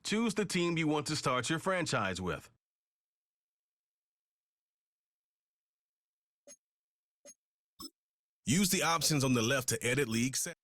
Choose the team you want to start your franchise with. Use the options on the left to edit league settings.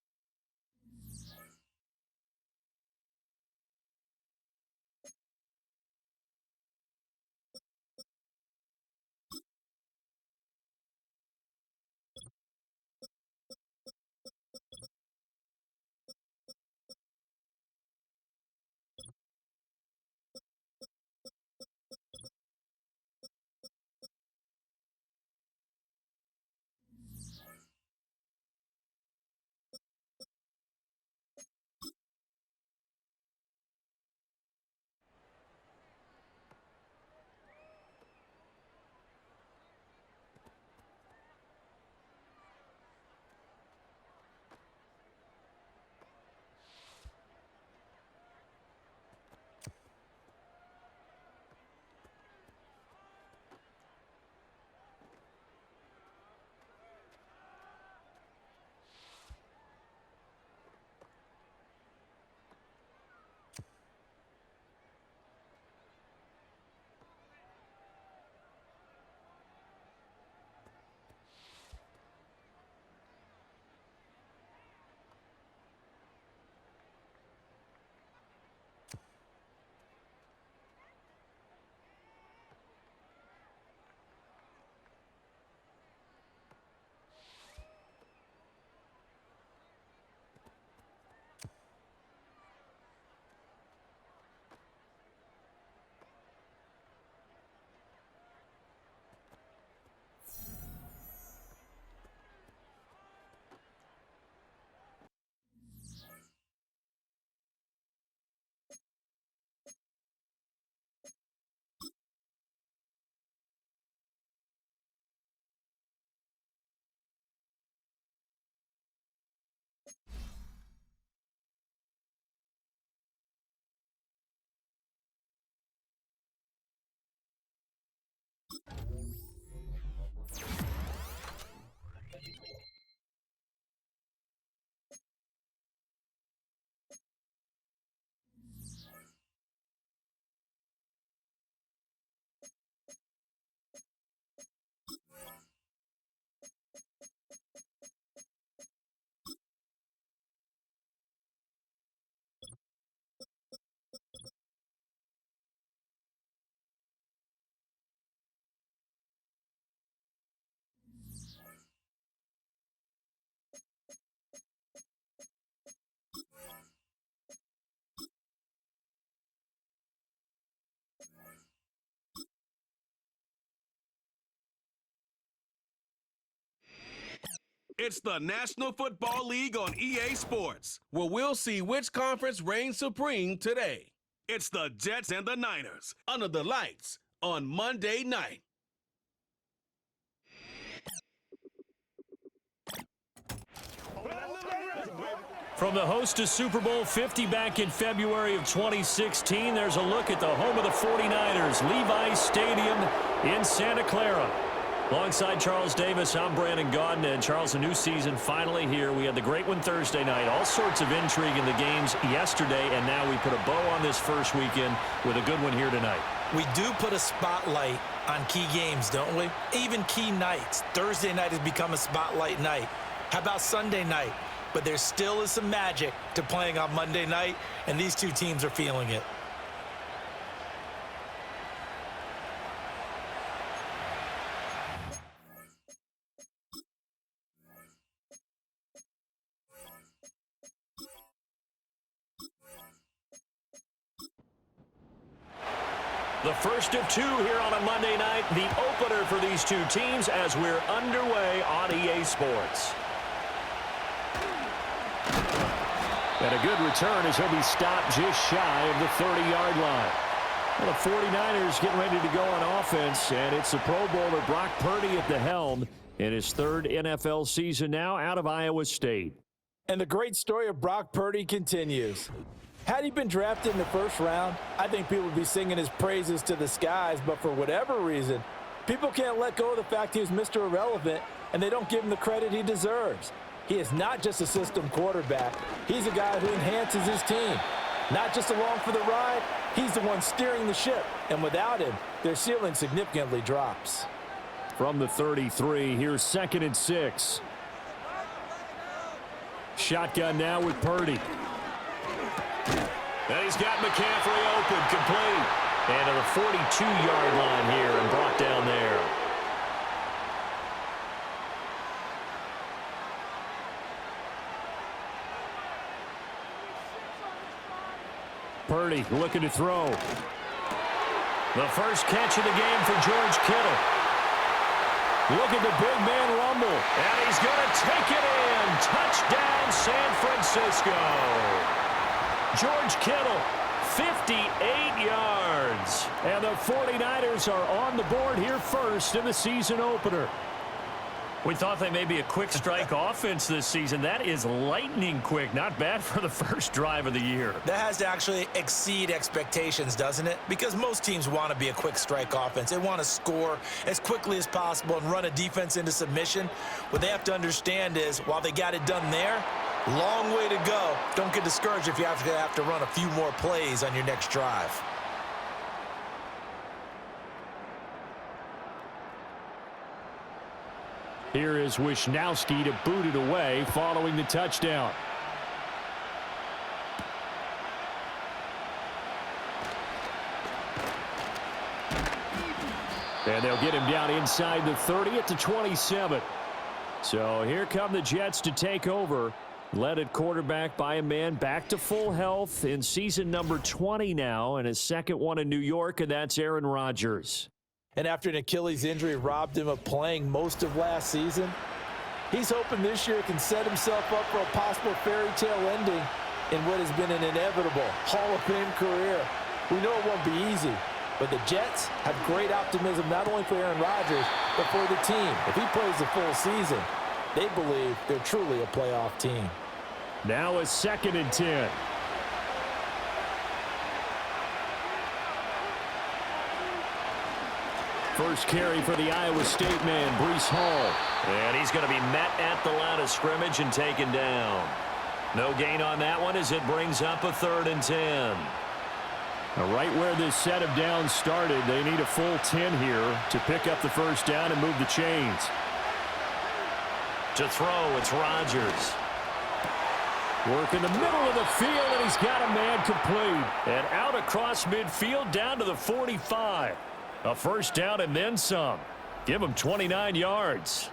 It's the National Football League on EA Sports, where we'll see which conference reigns supreme today. It's the Jets and the Niners under the lights on Monday night. From the host to Super Bowl 50 back in February of 2016, there's a look at the home of the 49ers, Levi's Stadium in Santa Clara. Alongside Charles Davis, I'm Brandon Gaudin. And Charles, a new season finally here. We had the great one Thursday night. All sorts of intrigue in the games yesterday, and now we put a bow on this first weekend with a good one here tonight. We do put a spotlight on key games, don't we? Even key nights. Thursday night has become a spotlight night. How about Sunday night? But there still is some magic to playing on Monday night, and these two teams are feeling it. The first of two here on a Monday night, the opener for these two teams as we're underway on EA Sports. And a good return as he'll be stopped just shy of the 30-yard line. Well, the 49ers getting ready to go on offense, and it's the Pro Bowler Brock Purdy at the helm in his third NFL season now out of Iowa State. And the great story of Brock Purdy continues. Had he been drafted in the first round, I think people would be singing his praises to the skies, but for whatever reason, people can't let go of the fact he was Mr. Irrelevant, and they don't give him the credit he deserves. He is not just a system quarterback. He's a guy who enhances his team. Not just along for the ride, he's the one steering the ship. And without him, their ceiling significantly drops. From the 33, here's 2nd and 6. Shotgun now with Purdy. And he's got McCaffrey open, complete. And to the 42-yard line here and brought down there. Purdy looking to throw. The first catch of the game for George Kittle. Look at the big man rumble. And he's going to take it in. Touchdown, San Francisco. George Kittle, 58 yards. And the 49ers are on the board here first in the season opener. We thought they may be a quick strike offense this season. That is lightning quick. Not bad for the first drive of the year. That has to actually exceed expectations, doesn't it? Because most teams want to be a quick strike offense. They want to score as quickly as possible and run a defense into submission. What they have to understand is, while they got it done there, long way to go. Don't get discouraged if you have to run a few more plays on your next drive. Here is Wisnowski to boot it away following the touchdown. And they'll get him down inside the 30 at the 27. So here come the Jets to take over. Led at quarterback by a man back to full health in season number 20 now, and his second one in New York, and that's Aaron Rodgers. And after an Achilles injury robbed him of playing most of last season, he's hoping this year can set himself up for a possible fairy tale ending in what has been an inevitable Hall of Fame career. We know it won't be easy, but the Jets have great optimism not only for Aaron Rodgers, but for the team. If he plays the full season, they believe they're truly a playoff team. Now a 2nd and 10. First carry for the Iowa State man, Breece Hall. And he's going to be met at the line of scrimmage and taken down. No gain on that one as it brings up a 3rd and 10. Now right where this set of downs started, they need a full 10 here to pick up the first down and move the chains. To throw, it's Rodgers. Work in the middle of the field, and he's got a man complete. And out across midfield down to the 45. A first down and then some. Give him 29 yards.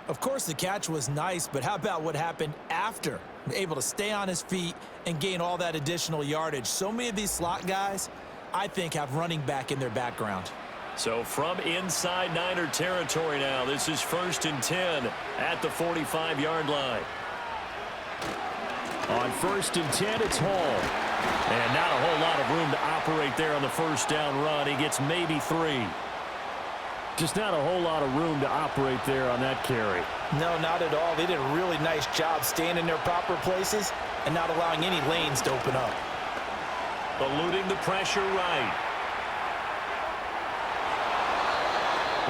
Of course, the catch was nice, but how about what happened after? Able to stay on his feet and gain all that additional yardage. So many of these slot guys, I think, have running back in their background. So from inside Niner territory now, this is 1st and 10 at the 45-yard line. On 1st and 10, it's Hall. And not a whole lot of room to operate there on the first down run. He gets maybe 3. Just not a whole lot of room to operate there on that carry. No, not at all. They did a really nice job staying in their proper places and not allowing any lanes to open up. Eluding the pressure right.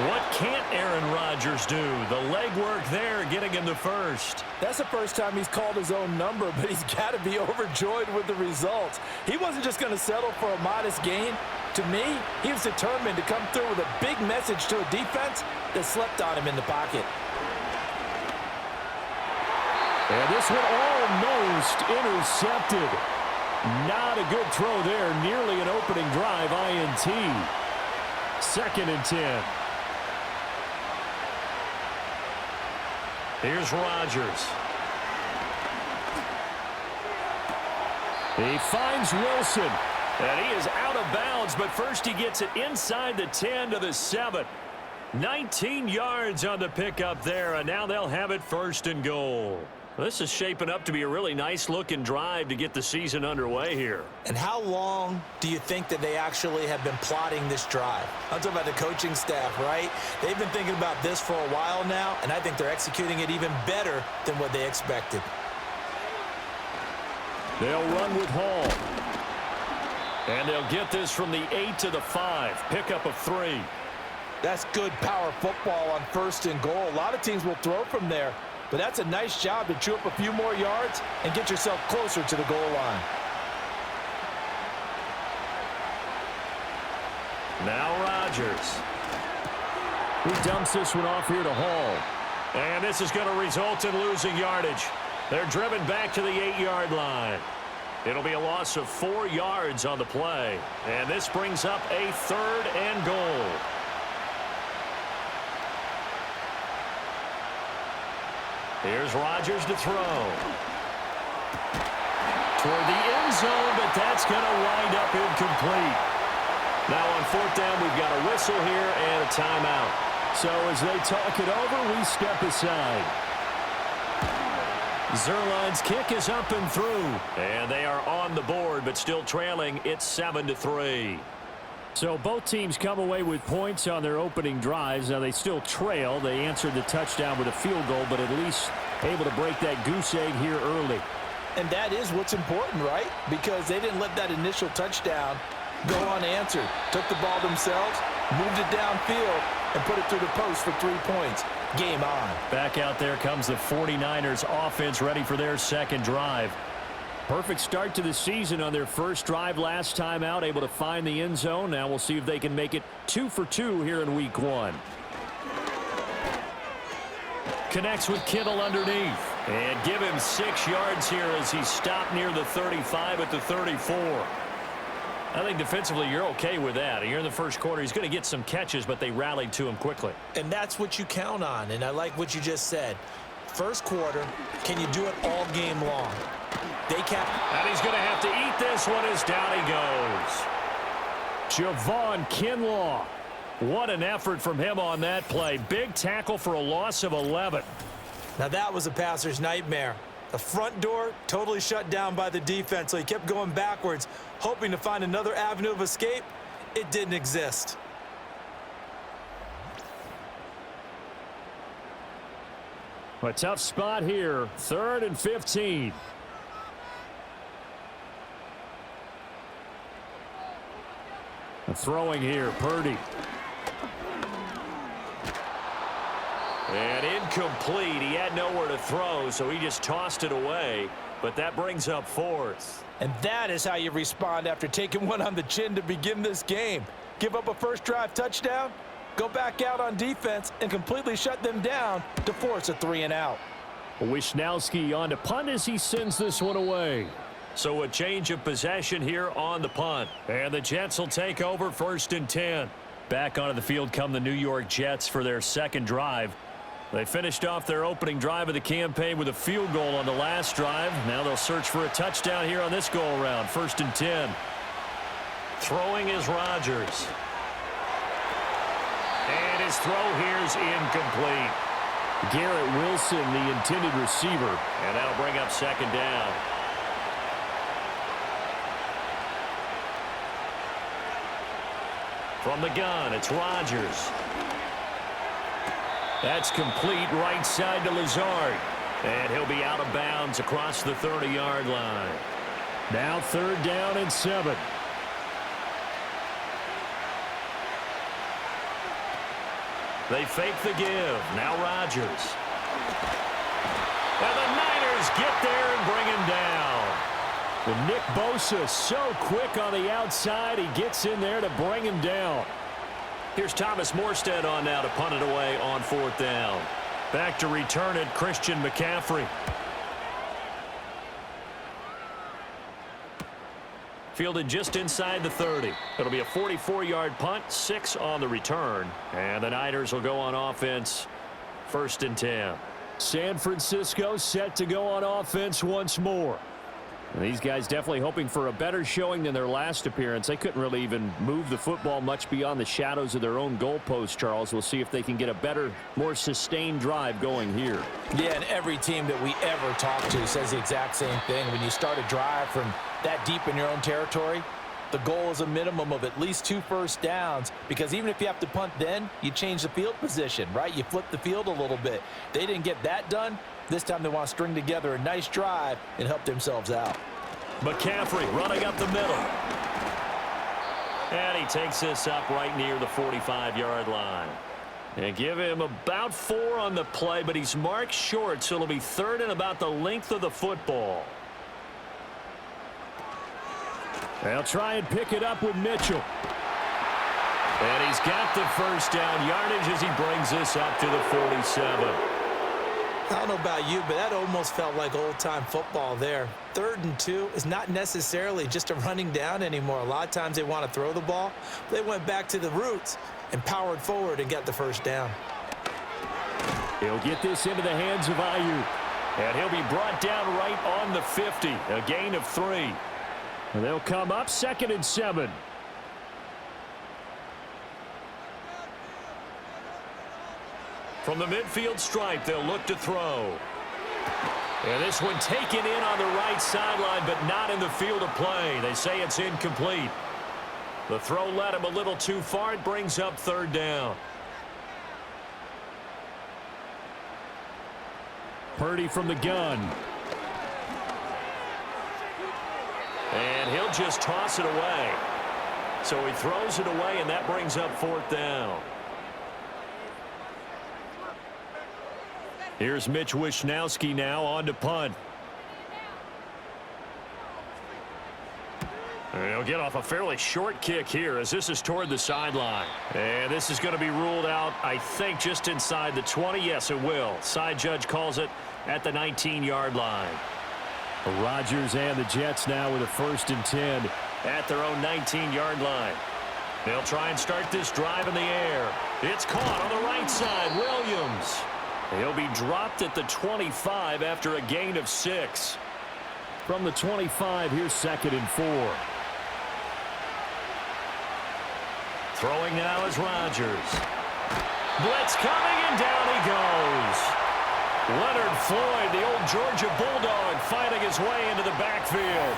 What can't Aaron Rodgers do? The legwork there getting him the first. That's the first time he's called his own number, but he's got to be overjoyed with the results. He wasn't just going to settle for a modest gain. To me, he was determined to come through with a big message to a defense that slept on him in the pocket. And this one almost intercepted. Not a good throw there. Nearly an opening drive INT. 2nd and 10. Here's Rodgers. He finds Wilson. And he is out of bounds, but first he gets it inside the 10 to the 7. 19 yards on the pickup there, and now they'll have it 1st and goal. This is shaping up to be a really nice-looking drive to get the season underway here. And how long do you think that they actually have been plotting this drive? I'm talking about the coaching staff, right? They've been thinking about this for a while now, and I think they're executing it even better than what they expected. They'll run with Hall. And they'll get this from the 8 to the 5. Pickup of 3. That's good power football on 1st and goal. A lot of teams will throw from there, but that's a nice job to chew up a few more yards and get yourself closer to the goal line. Now Rodgers. He dumps this one off here to Hall. And this is going to result in losing yardage. They're driven back to the 8-yard line. It'll be a loss of 4 yards on the play. And this brings up a 3rd and goal. Here's Rodgers to throw. Toward the end zone, but that's going to wind up incomplete. Now on 4th down, we've got a whistle here and a timeout. So as they talk it over, we step aside. Zerline's kick is up and through. And they are on the board, but still trailing. It's 7-3. So both teams come away with points on their opening drives. Now they still trail. They answered the touchdown with a field goal, but at least able to break that goose egg here early. And that is what's important, right? Because they didn't let that initial touchdown go unanswered. Took the ball themselves, moved it downfield, and put it through the post for 3 points. Game on. Back out there comes the 49ers offense ready for their second drive. Perfect start to the season on their first drive last time out, able to find the end zone. Now we'll see if they can make it 2 for 2 here in week 1. Connects with Kittle underneath. And give him 6 yards here as he stopped near the 35 at the 34. I think defensively you're okay with that. You're in the first quarter. He's going to get some catches, but they rallied to him quickly. And that's what you count on, and I like what you just said. First quarter, can you do it all game long? They kept. And he's going to have to eat this one as down he goes. Javon Kinlaw. What an effort from him on that play. Big tackle for a loss of 11. Now that was a passer's nightmare. The front door totally shut down by the defense, so he kept going backwards, hoping to find another avenue of escape. It didn't exist. A tough spot here. 3rd and 15. Throwing here, Purdy. And incomplete. He had nowhere to throw, so he just tossed it away. But that brings up 4th. And that is how you respond after taking one on the chin to begin this game. Give up a first drive touchdown, go back out on defense, and completely shut them down to force a 3-and-out. Wisnowski on to punt as he sends this one away. So a change of possession here on the punt. And the Jets will take over 1st and 10. Back onto the field come the New York Jets for their second drive. They finished off their opening drive of the campaign with a field goal on the last drive. Now they'll search for a touchdown here on this go-around. 1st and 10. Throwing is Rodgers. And his throw here is incomplete. Garrett Wilson, the intended receiver. And that'll bring up 2nd down. From the gun, it's Rodgers. That's complete right side to Lazard. And he'll be out of bounds across the 30-yard line. Now 3rd down and 7. They fake the give. Now Rodgers. And the Niners get there and bring him down. And Nick Bosa so quick on the outside. He gets in there to bring him down. Here's Thomas Morstead on now to punt it away on 4th down. Back to return it, Christian McCaffrey. Fielded just inside the 30. It'll be a 44-yard punt, 6 on the return. And the Niners will go on offense, 1st and 10. San Francisco set to go on offense once more. And these guys definitely hoping for a better showing than their last appearance. They couldn't really even move the football much beyond the shadows of their own goalpost, Charles. We'll see if they can get a better, more sustained drive going here. Yeah, and every team that we ever talk to says the exact same thing. When you start a drive from that deep in your own territory, the goal is a minimum of at least 2 first downs, because even if you have to punt then, you change the field position, right? You flip the field a little bit. They didn't get that done. This time they want to string together a nice drive and help themselves out. McCaffrey running up the middle. And he takes this up right near the 45-yard line. And give him about 4 on the play, but he's marked short, so it'll be 3rd and about the length of the football. They'll try and pick it up with Mitchell. And he's got the first down yardage as he brings this up to the 47. I don't know about you, but that almost felt like old-time football there. 3rd and 2 is not necessarily just a running down anymore. A lot of times they want to throw the ball. They went back to the roots and powered forward and got the first down. He'll get this into the hands of Ayuk. And he'll be brought down right on the 50. A gain of 3. And they'll come up 2nd and 7. From the midfield stripe, they'll look to throw. And this one taken in on the right sideline, but not in the field of play. They say it's incomplete. The throw led him a little too far. It brings up 3rd down. Purdy from the gun. And he'll just toss it away. So he throws it away, and that brings up 4th down. Here's Mitch Wishnowski now on to punt. And he'll get off a fairly short kick here as this is toward the sideline. And this is going to be ruled out, I think, just inside the 20. Yes, it will. Side judge calls it at the 19-yard line. Rodgers and the Jets now with a 1st and 10 at their own 19-yard line. They'll try and start this drive in the air. It's caught on the right side. Williams. He'll be dropped at the 25 after a gain of 6. From the 25, here's 2nd and 4. Throwing now is Rodgers. Blitz coming, and down he goes. Leonard Floyd, the old Georgia Bulldog, fighting his way into the backfield.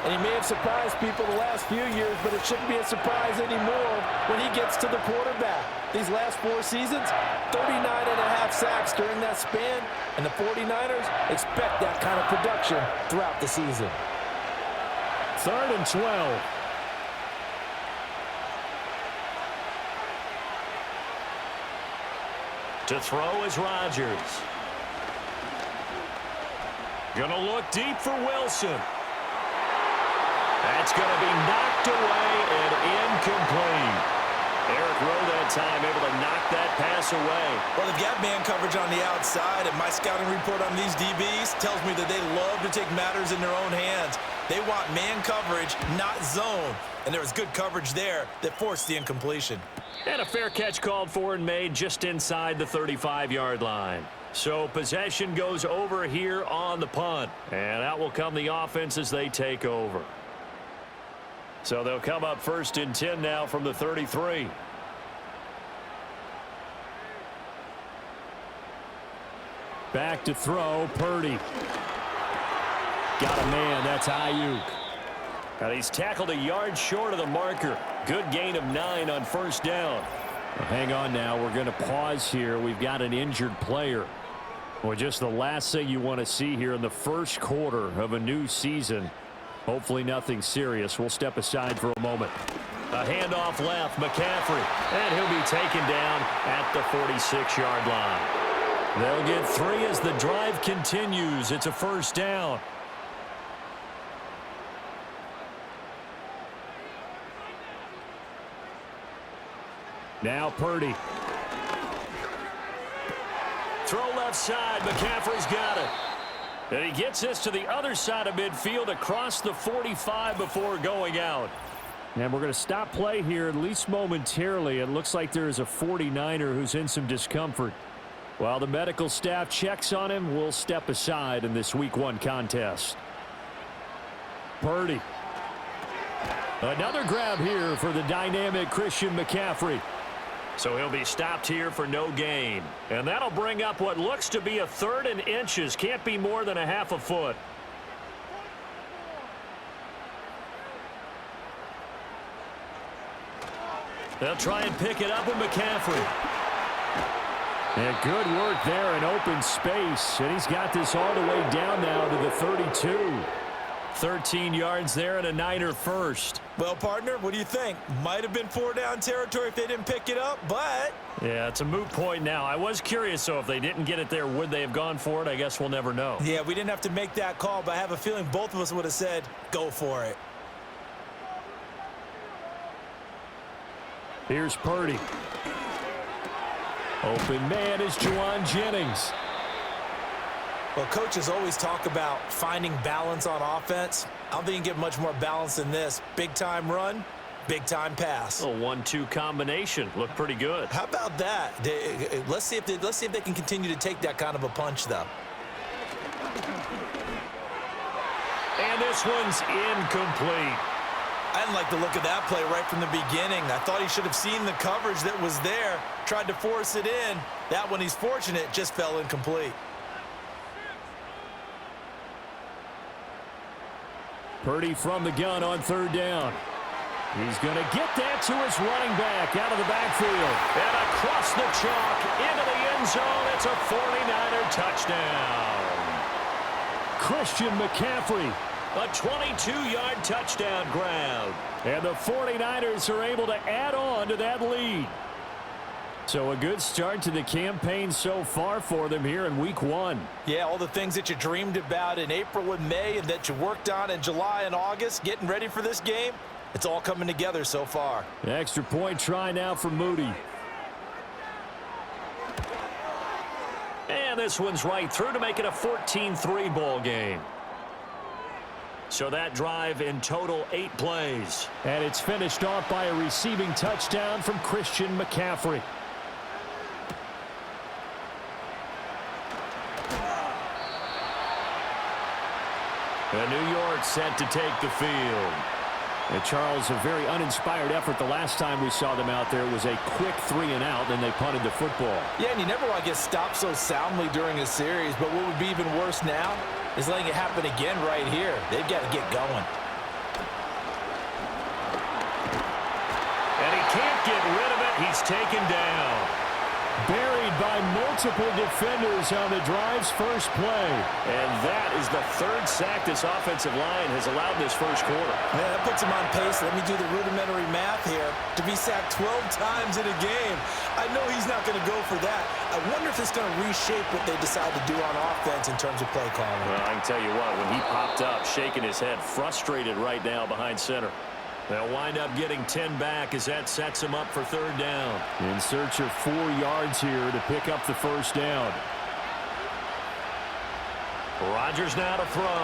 And he may have surprised people the last few years, but it shouldn't be a surprise anymore when he gets to the quarterback. These last 4 seasons, 39.5 sacks during that span, and the 49ers expect that kind of production throughout the season. 3rd and 12. To throw is Rodgers. Gonna look deep for Wilson. That's going to be knocked away and incomplete. Eric Rowe that time able to knock that pass away. Well, they've got man coverage on the outside, and my scouting report on these DBs tells me that they love to take matters in their own hands. They want man coverage, not zone. And there was good coverage there that forced the incompletion. And a fair catch called for and made just inside the 35-yard line. So possession goes over here on the punt. And out will come the offense as they take over. So they'll come up 1st and 10 now from the 33. Back to throw, Purdy. Got a man, that's Ayuk. And he's tackled a yard short of the marker. Good gain of 9 on 1st down. Well, hang on now, we're going to pause here. We've got an injured player. Well, just the last thing you want to see here in the 1st quarter of a new season. Hopefully nothing serious. We'll step aside for a moment. A handoff left, McCaffrey. And he'll be taken down at the 46-yard line. They'll get 3 as the drive continues. It's a 1st down. Now Purdy. Throw left side. McCaffrey's got it. And he gets this to the other side of midfield across the 45 before going out. And we're going to stop play here, at least momentarily. It looks like there is a 49er who's in some discomfort. While the medical staff checks on him, we'll step aside in this Week 1 contest. Purdy. Another grab here for the dynamic Christian McCaffrey. So he'll be stopped here for no gain. And that'll bring up what looks to be a 3rd and inches. Can't be more than a half a foot. They'll try and pick it up with McCaffrey. And good work there in open space. And he's got this all the way down now to the 32. 13 yards there and a Niner first. Well, partner, what do you think? Might have been 4-down territory if they didn't pick it up, but... Yeah, it's a moot point now. I was curious, so if they didn't get it there, would they have gone for it? I guess we'll never know. Yeah, we didn't have to make that call, but I have a feeling both of us would have said, go for it. Here's Purdy. Open man is Juwan Jennings. Well, coaches always talk about finding balance on offense. I don't think you can get much more balance than this. Big-time run, big-time pass. A 1-2 combination. Looked pretty good. How about that? Let's see if they can continue to take that kind of a punch, though. And this one's incomplete. I didn't like the look of that play right from the beginning. I thought he should have seen the coverage that was there, tried to force it in. That one, he's fortunate, just fell incomplete. Purdy from the gun on third down. He's going to get that to his running back out of the backfield. And across the chalk into the end zone. It's a 49er touchdown. Christian McCaffrey. A 22-yard touchdown grab. And the 49ers are able to add on to that lead. So a good start to the campaign so far for them here in week 1. Yeah, all the things that you dreamed about in April and May and that you worked on in July and August, getting ready for this game, it's all coming together so far. An extra point try now for Moody. And this one's right through to make it a 14-3 ball game. So that drive in total 8 plays. And it's finished off by a receiving touchdown from Christian McCaffrey. And New York set to take the field. And Charles, a very uninspired effort the last time we saw them out there. It was a quick 3-and-out, then they punted the football. Yeah, and you never want to get stopped so soundly during a series, but what would be even worse now is letting it happen again right here. They've got to get going. And he can't get rid of it. He's taken down. Buried by multiple defenders on the drive's first play. And that is the 3rd sack this offensive line has allowed this first quarter. Yeah, that puts him on pace. Let me do the rudimentary math here. To be sacked 12 times in a game, I know he's not going to go for that. I wonder if it's going to reshape what they decide to do on offense in terms of play calling. Well, I can tell you what, when he popped up, shaking his head, frustrated right now behind center. They'll wind up getting 10 back as that sets him up for 3rd down. In search of 4 yards here to pick up the first down. Rodgers now to throw.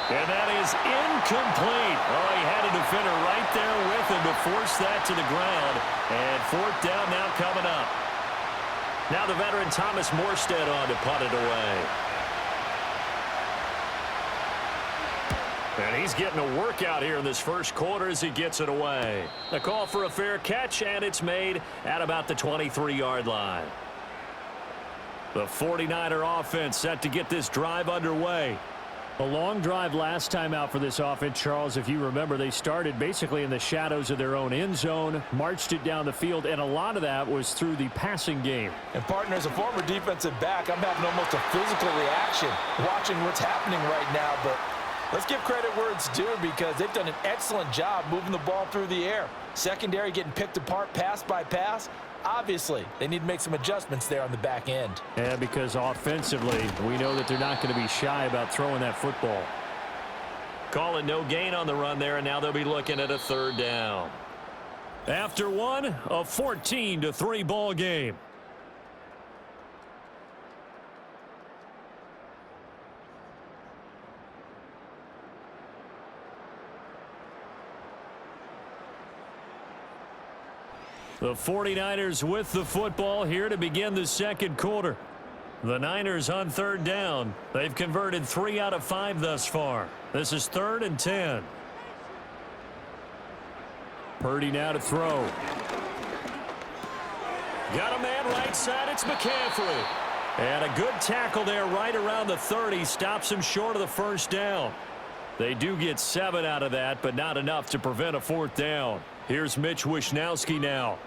And that is incomplete. Oh, he had a defender right there with him to force that to the ground. And 4th down now coming up. Now the veteran Thomas Morstead on to punt it away. And he's getting a workout here in this first quarter as he gets it away. A call for a fair catch, and it's made at about the 23-yard line. The 49er offense set to get this drive underway. A long drive last time out for this offense, Charles. If you remember, they started basically in the shadows of their own end zone, marched it down the field, and a lot of that was through the passing game. And, partner, as a former defensive back, I'm having almost a physical reaction watching what's happening right now, but let's give credit where it's due because they've done an excellent job moving the ball through the air. Secondary getting picked apart pass by pass. Obviously, they need to make some adjustments there on the back end. Yeah, because offensively, we know that they're not going to be shy about throwing that football. Calling no gain on the run there, and now they'll be looking at a 3rd down. After one, a 14-3 ball game. The 49ers with the football here to begin the second quarter. The Niners on 3rd down. They've converted 3 out of 5 thus far. This is 3rd and 10. Purdy now to throw. Got a man right side. It's McCaffrey. And a good tackle there right around the 30. Stops him short of the first down. They do get 7 out of that, but not enough to prevent a 4th down. Here's Mitch Wishnowsky now.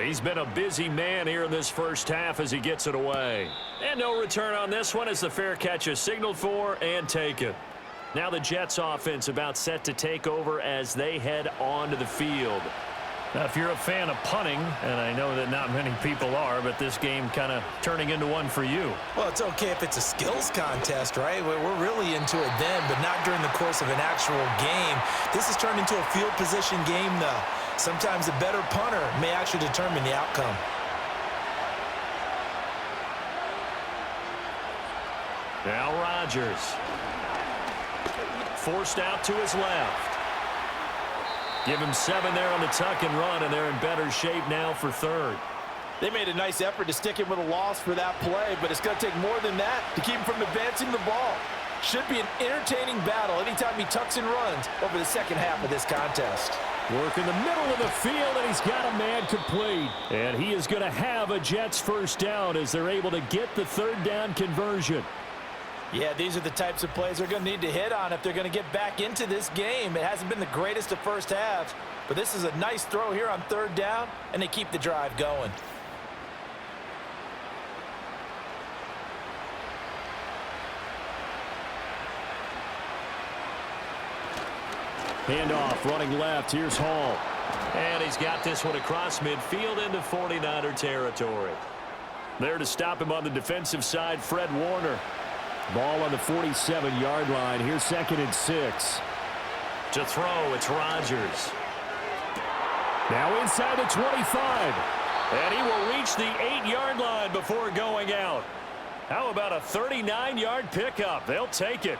He's been a busy man here in this first half as he gets it away. And no return on this one as the fair catch is signaled for and taken. Now the Jets offense about set to take over as they head onto the field. Now, if you're a fan of punting, and I know that not many people are, but this game kind of turning into one for you. Well, it's okay if it's a skills contest, right? We're really into it then, but not during the course of an actual game. This has turned into a field position game, though. Sometimes a better punter may actually determine the outcome. Now Rodgers. Forced out to his left. Give him 7 there on the tuck and run, and they're in better shape now for third. They made a nice effort to stick him with a loss for that play, but it's going to take more than that to keep him from advancing the ball. Should be an entertaining battle anytime he tucks and runs over the second half of this contest. Work in the middle of the field, and he's got a man complete. And he is going to have a Jets first down as they're able to get the third down conversion. Yeah, these are the types of plays they're going to need to hit on if they're going to get back into this game. It hasn't been the greatest of first halves, but this is a nice throw here on third down, and they keep the drive going. Handoff, running left. Here's Hall. And he's got this one across midfield into 49er territory. There to stop him on the defensive side, Fred Warner. Ball on the 47-yard line. Here's 2nd and 6. To throw, it's Rodgers. Now inside the 25. And he will reach the 8-yard line before going out. How about a 39-yard pickup? They'll take it.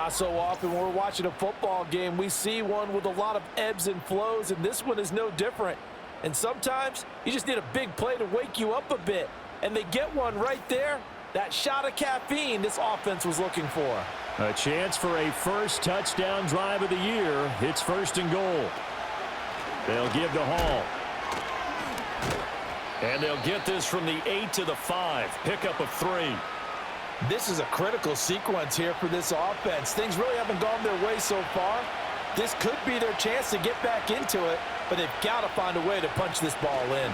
So often when we're watching a football game, we see one with a lot of ebbs and flows, and this one is no different. And sometimes you just need a big play to wake you up a bit. And they get one right there. That shot of caffeine this offense was looking for. A chance for a first touchdown drive of the year. It's 1st and goal. They'll give to Hall. And they'll get this from the 8 to the 5. Pickup of 3. This is a critical sequence here for this offense. Things really haven't gone their way so far. This could be their chance to get back into it, but they've got to find a way to punch this ball in.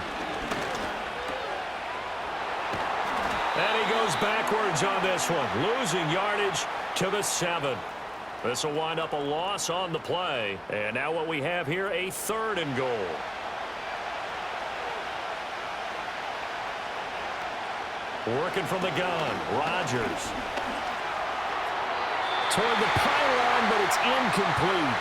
And he goes backwards on this one, losing yardage to the 7. This will wind up a loss on the play. And now what we have here, a 3rd and goal. Working from the gun, Rodgers. Toward the pylon, but it's incomplete.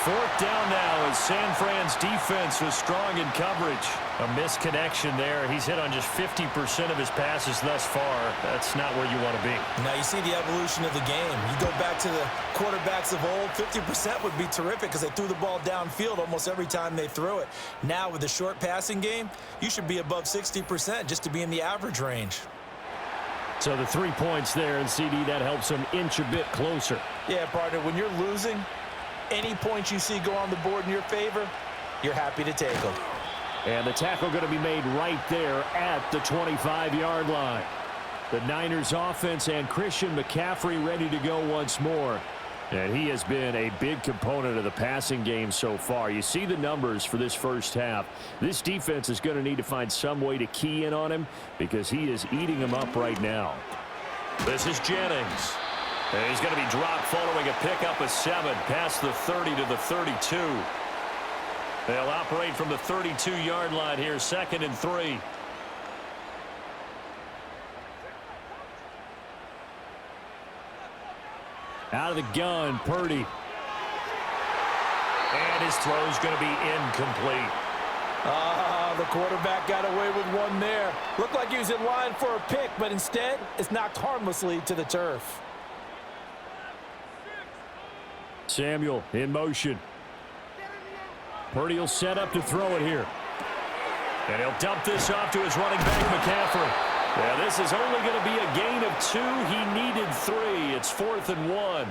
4th down now as San Fran's defense was strong in coverage. A misconnection there. He's hit on just 50% of his passes thus far. That's not where you want to be. Now you see the evolution of the game. You go back to the quarterbacks of old, 50% would be terrific because they threw the ball downfield almost every time they threw it. Now with the short passing game, you should be above 60% just to be in the average range. So the 3 points there, and CD, that helps him inch a bit closer. Yeah, partner, when you're losing, any points you see go on the board in your favor, you're happy to take them. And the tackle going to be made right there at the 25-yard line. The Niners offense and Christian McCaffrey ready to go once more. And he has been a big component of the passing game so far. You see the numbers for this first half. This defense is going to need to find some way to key in on him because he is eating them up right now. This is Jennings. And he's going to be dropped following a pickup of 7 past the 30 to the 32. They'll operate from the 32-yard line here, 2nd and 3. Out of the gun, Purdy. And his throw's going to be incomplete. The quarterback got away with one there. Looked like he was in line for a pick, but instead it's knocked harmlessly to the turf. Samuel in motion. Purdy will set up to throw it here. And he'll dump this off to his running back, McCaffrey. Yeah, this is only going to be a gain of 2. He needed 3. It's 4th and 1.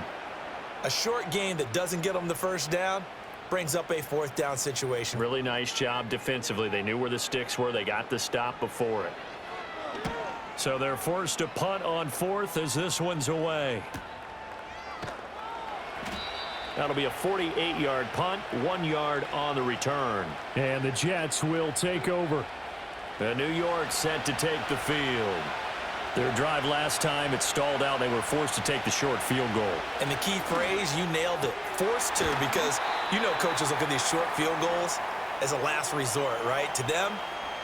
A short gain that doesn't get them the first down brings up a 4th down situation. Really nice job defensively. They knew where the sticks were. They got the stop before it. So they're forced to punt on 4th as this one's away. That'll be a 48-yard punt, 1 yard on the return. And the Jets will take over. The New York set to take the field. Their drive last time, it stalled out. They were forced to take the short field goal. And the key phrase, you nailed it. Forced to, because you know coaches look at these short field goals. as a last resort, right? To them,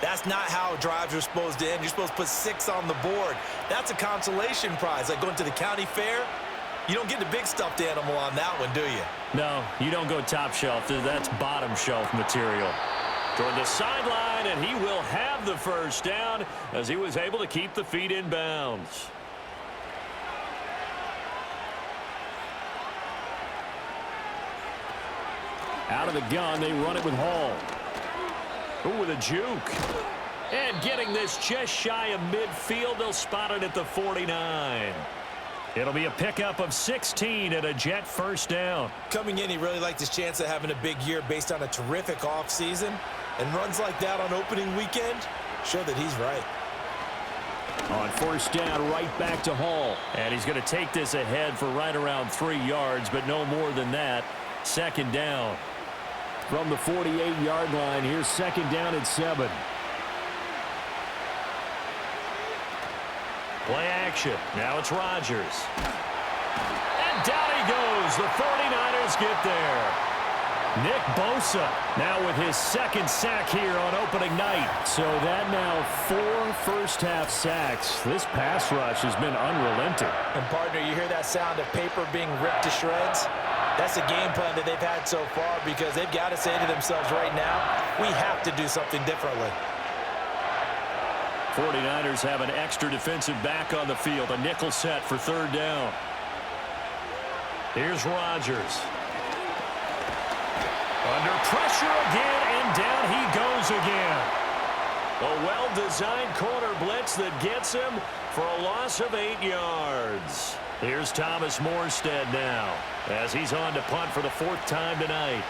that's not how drives are supposed to end. You're supposed to put 6 on the board. That's a consolation prize. Like going to the county fair, you don't get the big stuffed animal on that one, do you? No, you don't go top shelf. That's bottom shelf material. Toward the sideline, and he will have the first down as he was able to keep the feet in bounds. Out of the gun, they run it with Hall. Ooh, with a juke. And getting this just shy of midfield, they'll spot it at the 49. It'll be a pickup of 16 and a Jet first down. Coming in, he really liked his chance of having a big year based on a terrific offseason. And runs like that on opening weekend show that he's right. On first down, right back to Hall. And he's going to take this ahead for right around 3 yards, but no more than that. Second down. From the 48-yard line, here's second down at 7. Play action. Now it's Rodgers. And down he goes. The 49ers get there. Nick Bosa now with his second sack here on opening night. So that now 4 first-half sacks. This pass rush has been unrelenting. And, partner, you hear that sound of paper being ripped to shreds? That's a game plan that they've had so far because they've got to say to themselves right now, we have to do something differently. 49ers have an extra defensive back on the field. A nickel set for third down. Here's Rodgers. Under pressure again, and down he goes again. A well-designed corner blitz that gets him for a loss of 8 yards. Here's Thomas Morstead now as he's on to punt for the 4th time tonight.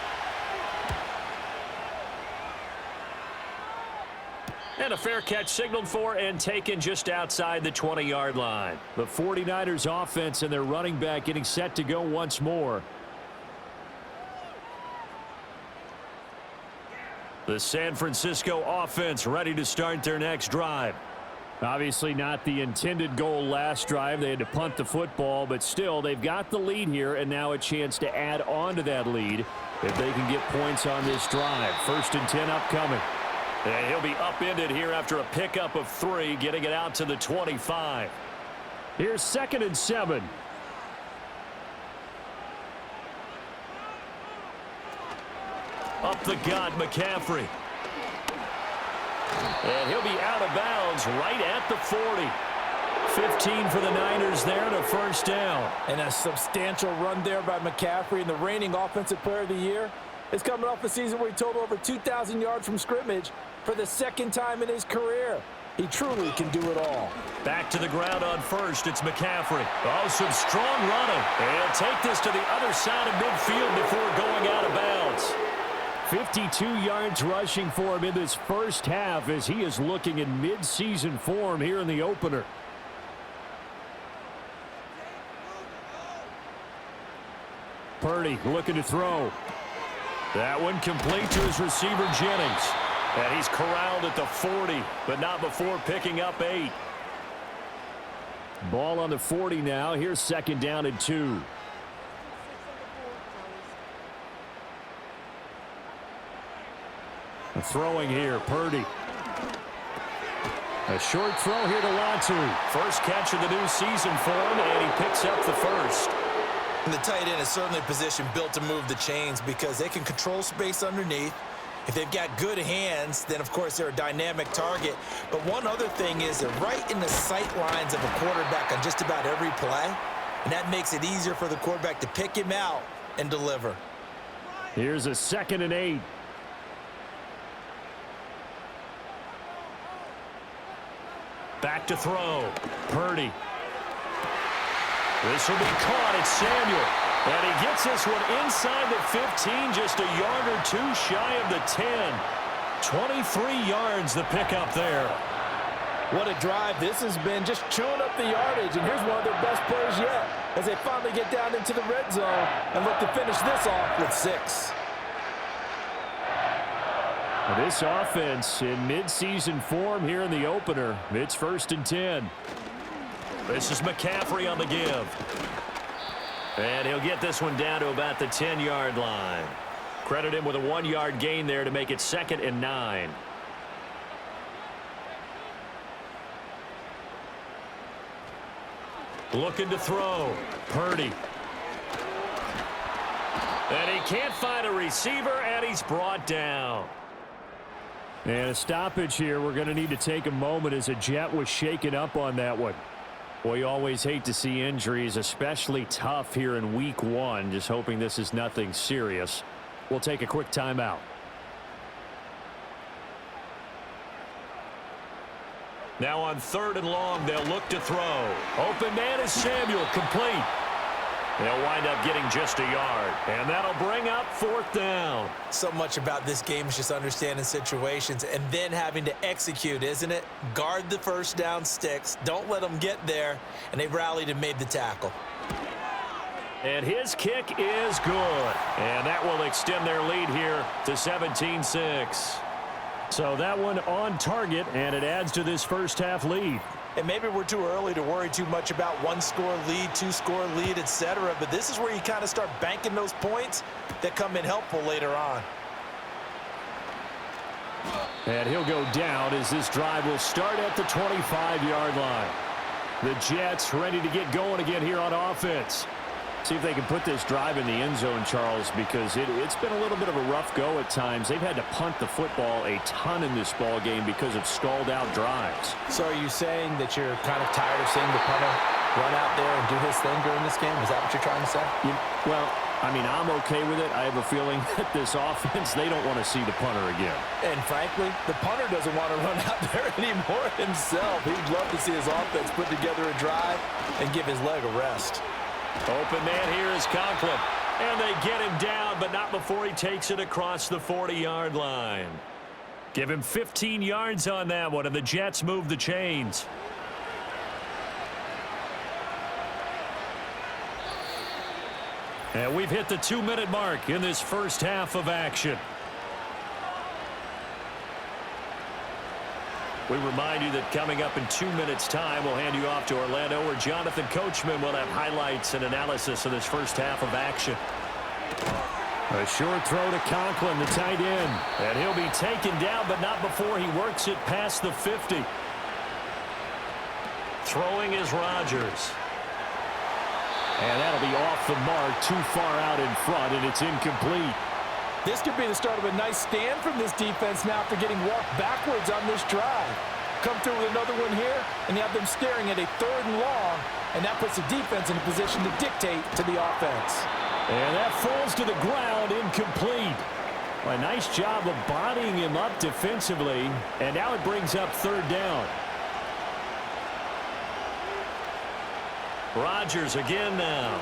And a fair catch signaled for and taken just outside the 20-yard line. The 49ers offense and their running back getting set to go once more. The San Francisco offense ready to start their next drive. Obviously not the intended goal last drive. They had to punt the football, but still they've got the lead here and now a chance to add on to that lead if they can get points on this drive. 1st and 10 upcoming. And he'll be upended here after a pickup of 3, getting it out to the 25. Here's 2nd and 7. Up the gut, McCaffrey. And he'll be out of bounds right at the 40. 15 for the Niners there and a first down. And a substantial run there by McCaffrey, and the reigning offensive player of the year is coming off a season where he totaled over 2,000 yards from scrimmage for the 2nd time in his career. He truly can do it all. Back to the ground on first. It's McCaffrey. Oh, some strong running. And take this to the other side of midfield before going out of bounds. 52 yards rushing for him in this first half as he is looking in mid-season form here in the opener. Purdy looking to throw. That one complete to his receiver, Jennings. And he's corralled at the 40, but not before picking up 8. Ball on the 40 now. Here's 2nd down and 2. Throwing here, Purdy. A short throw here to Latu. First catch of the new season for him, and he picks up the first. And the tight end is certainly a position built to move the chains because they can control space underneath. If they've got good hands, then, of course, they're a dynamic target. But one other thing is they're right in the sight lines of a quarterback on just about every play, and that makes it easier for the quarterback to pick him out and deliver. Here's a 2nd and 8. Back to throw. Purdy. This will be caught. It's Samuel. And he gets this one inside the 15, just a yard or 2 shy of the 10. 23 yards the pickup there. What a drive this has been, just chewing up the yardage. And here's one of their best plays yet as they finally get down into the red zone and look to finish this off with 6. This offense in midseason form here in the opener. It's 1st and 10. This is McCaffrey on the give. And he'll get this one down to about the 10-yard line. Credit him with a 1-yard gain there to make it 2nd and 9. Looking to throw. Purdy. And he can't find a receiver, and he's brought down. And a stoppage here. We're going to need to take a moment as a Jet was shaken up on that one. Well, you always hate to see injuries, especially tough here in week 1. Just hoping this is nothing serious. We'll take a quick timeout. Now on 3rd and long, they'll look to throw. Open man is Samuel, complete. They'll wind up getting just a yard, and that'll bring up 4th down. So much about this game is just understanding situations and then having to execute, isn't it? Guard the first down sticks. Don't let them get there, and they rallied and made the tackle. And his kick is good, and that will extend their lead here to 17-6. So that one on target, and it adds to this first half lead. And maybe we're too early to worry too much about 1-score lead, 2-score lead, etc. But this is where you kind of start banking those points that come in helpful later on. And he'll go down as this drive will start at the 25-yard line. The Jets ready to get going again here on offense. See if they can put this drive in the end zone, Charles, because it's been a little bit of a rough go at times. They've had to punt the football a ton in this ball game because of stalled-out drives. So are you saying that you're kind of tired of seeing the punter run out there and do his thing during this game? Is that what you're trying to say? Well, I mean, I'm okay with it. I have a feeling that this offense, they don't want to see the punter again. And frankly, the punter doesn't want to run out there anymore himself. He'd love to see his offense put together a drive and give his leg a rest. Open man here is Conklin. And they get him down, but not before he takes it across the 40-yard line. Give him 15 yards on that one, and the Jets move the chains. And we've hit the 2-minute mark in this first half of action. We remind you that coming up in 2 minutes' time, we'll hand you off to Orlando, where Jonathan Coachman will have highlights and analysis of this first half of action. A short throw to Conklin, the tight end. And he'll be taken down, but not before he works it past the 50. Throwing is Rodgers. And that'll be off the mark, too far out in front, and it's incomplete. This could be the start of a nice stand from this defense now after getting walked backwards on this drive. Come through with another one here, and you have them staring at a 3rd and long, and that puts the defense in a position to dictate to the offense. And that falls to the ground, incomplete. A nice job of bodying him up defensively, and now it brings up 3rd down. Rodgers again now.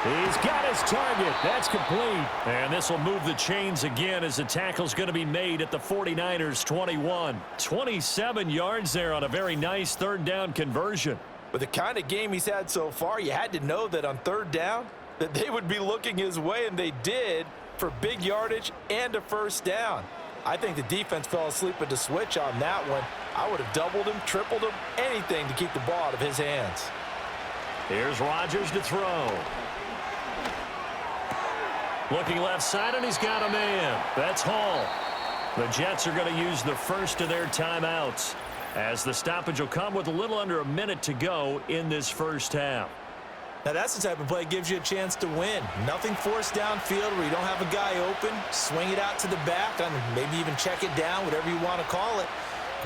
He's got his target. That's complete. And this will move the chains again as the tackle's going to be made at the 49ers 21. 27 yards there on a very nice 3rd down conversion. With the kind of game he's had so far, you had to know that on 3rd down that they would be looking his way, and they did, for big yardage and a 1st down. I think the defense fell asleep at the switch on that one. I would have doubled him, tripled him, anything to keep the ball out of his hands. Here's Rodgers to throw. Looking left side, and he's got a man. That's Hall. The Jets are going to use the first of their timeouts, as the stoppage will come with a little under a minute to go in this first half. Now that's the type of play that gives you a chance to win. Nothing forced downfield where you don't have a guy open. Swing it out to the back, and maybe even check it down, whatever you want to call it.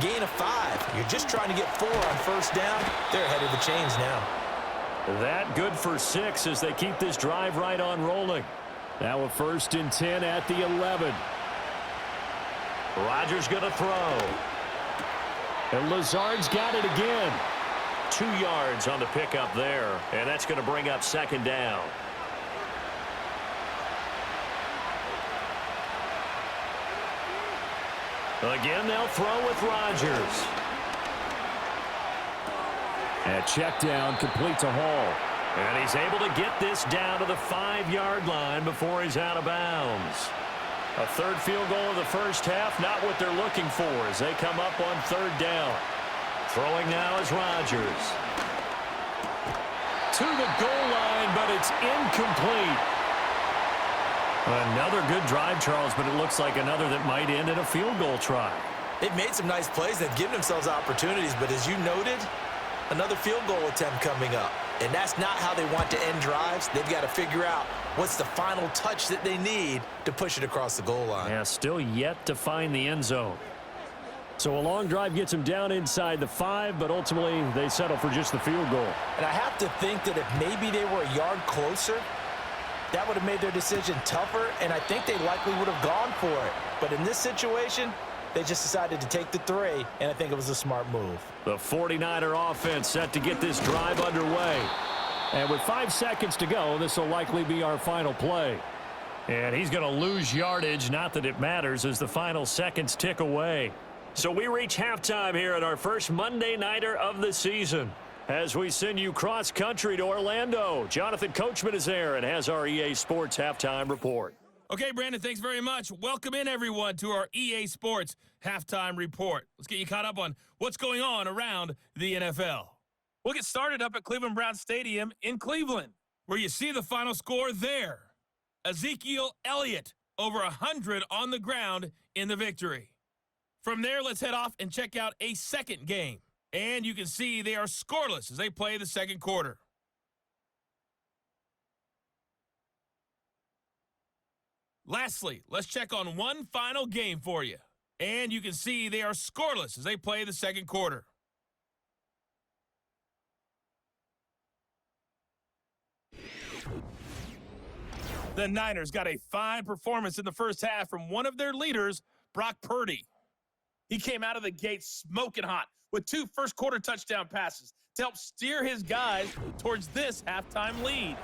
Gain of 5. You're just trying to get 4 on 1st down. They're ahead of the chains now. That good for 6 as they keep this drive right on rolling. Now a 1st and 10 at the 11. Rodgers going to throw. And Lazard's got it again. 2 yards on the pickup there, and that's going to bring up 2nd down. Again, they'll throw with Rodgers. And check down, complete to Hall. And he's able to get this down to the 5-yard line before he's out of bounds. A 3rd field goal of the first half, not what they're looking for as they come up on 3rd down. Throwing now is Rodgers. To the goal line, but it's incomplete. Another good drive, Charles, but it looks like another that might end in a field goal try. They've made some nice plays. They've given themselves opportunities, but as you noted, another field goal attempt coming up. And that's not how they want to end drives. They've got to figure out what's the final touch that they need to push it across the goal line. Yeah, still yet to find the end zone. So a long drive gets them down inside the 5, but ultimately they settle for just the field goal. And I have to think that if maybe they were a yard closer, that would have made their decision tougher, and I think they likely would have gone for it. But in this situation, they just decided to take the 3, and I think it was a smart move. The 49er offense set to get this drive underway. And with 5 seconds to go, this will likely be our final play. And he's going to lose yardage, not that it matters, as the final seconds tick away. So we reach halftime here at our first Monday Nighter of the season. As we send you cross-country to Orlando, Jonathan Coachman is there and has our EA Sports Halftime Report. Okay, Brandon, thanks very much. Welcome in, everyone, to our EA Sports Halftime Report. Let's get you caught up on what's going on around the NFL. We'll get started up at Cleveland Browns Stadium in Cleveland, where you see the final score there. Ezekiel Elliott, over 100 on the ground in the victory. From there, let's head off and check out a second game. And you can see they are scoreless as they play the second quarter. Lastly, let's check on one final game for you. And you can see they are scoreless as they play the second quarter. The Niners got a fine performance in the first half from one of their leaders, Brock Purdy. He came out of the gate smoking hot with 2 first-quarter touchdown passes to help steer his guys towards this halftime lead.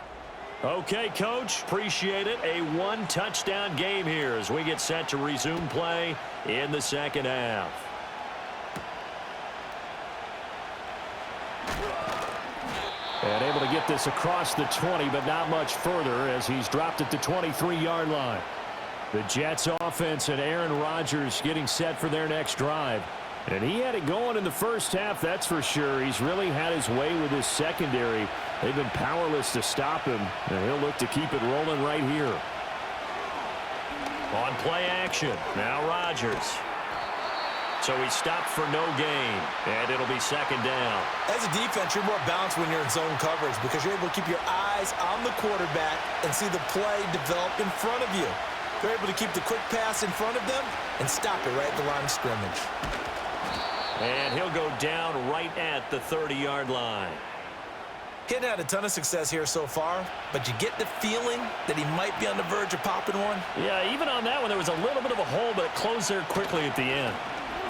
Okay, Coach, appreciate it. A 1-touchdown game here as we get set to resume play in the second half. And able to get this across the 20, but not much further as he's dropped at the 23-yard line. The Jets offense and Aaron Rodgers getting set for their next drive. And he had it going in the first half, that's for sure. He's really had his way with his secondary. They've been powerless to stop him, and he'll look to keep it rolling right here. On play action, now Rodgers. So he stopped for no gain, and it'll be second down. As a defense, you're more balanced when you're in zone coverage because you're able to keep your eyes on the quarterback and see the play develop in front of you. They're able to keep the quick pass in front of them and stop it right at the line of scrimmage. And he'll go down right at the 30-yard line. He hadn't had a ton of success here so far, but you get the feeling that he might be on the verge of popping one. Yeah, even on that one, there was a little bit of a hole, but it closed there quickly at the end.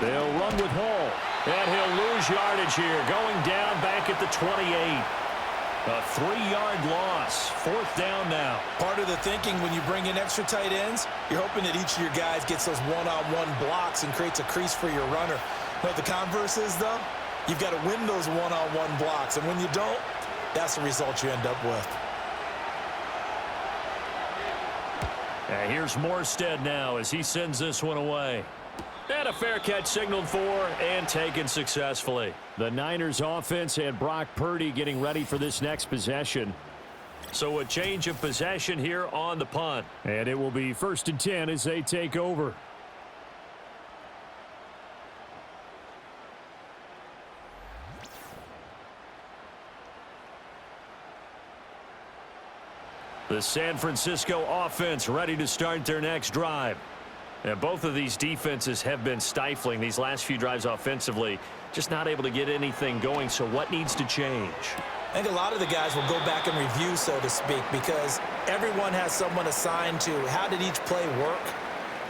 They'll run with Hall, and he'll lose yardage here, going down back at the 28. A 3-yard loss, 4th down now. Part of the thinking when you bring in extra tight ends, you're hoping that each of your guys gets those one-on-one blocks and creates a crease for your runner. But the converse is, though, you've got to win those one-on-one blocks, and when you don't, that's the result you end up with. And here's Morstead now as he sends this one away. And a fair catch signaled for and taken successfully. The Niners offense and Brock Purdy getting ready for this next possession. So a change of possession here on the punt. And it will be 1st and 10 as they take over. The San Francisco offense ready to start their next drive. And both of these defenses have been stifling these last few drives offensively. Just not able to get anything going, so what needs to change? I think a lot of the guys will go back and review, so to speak, because everyone has someone assigned to how did each play work.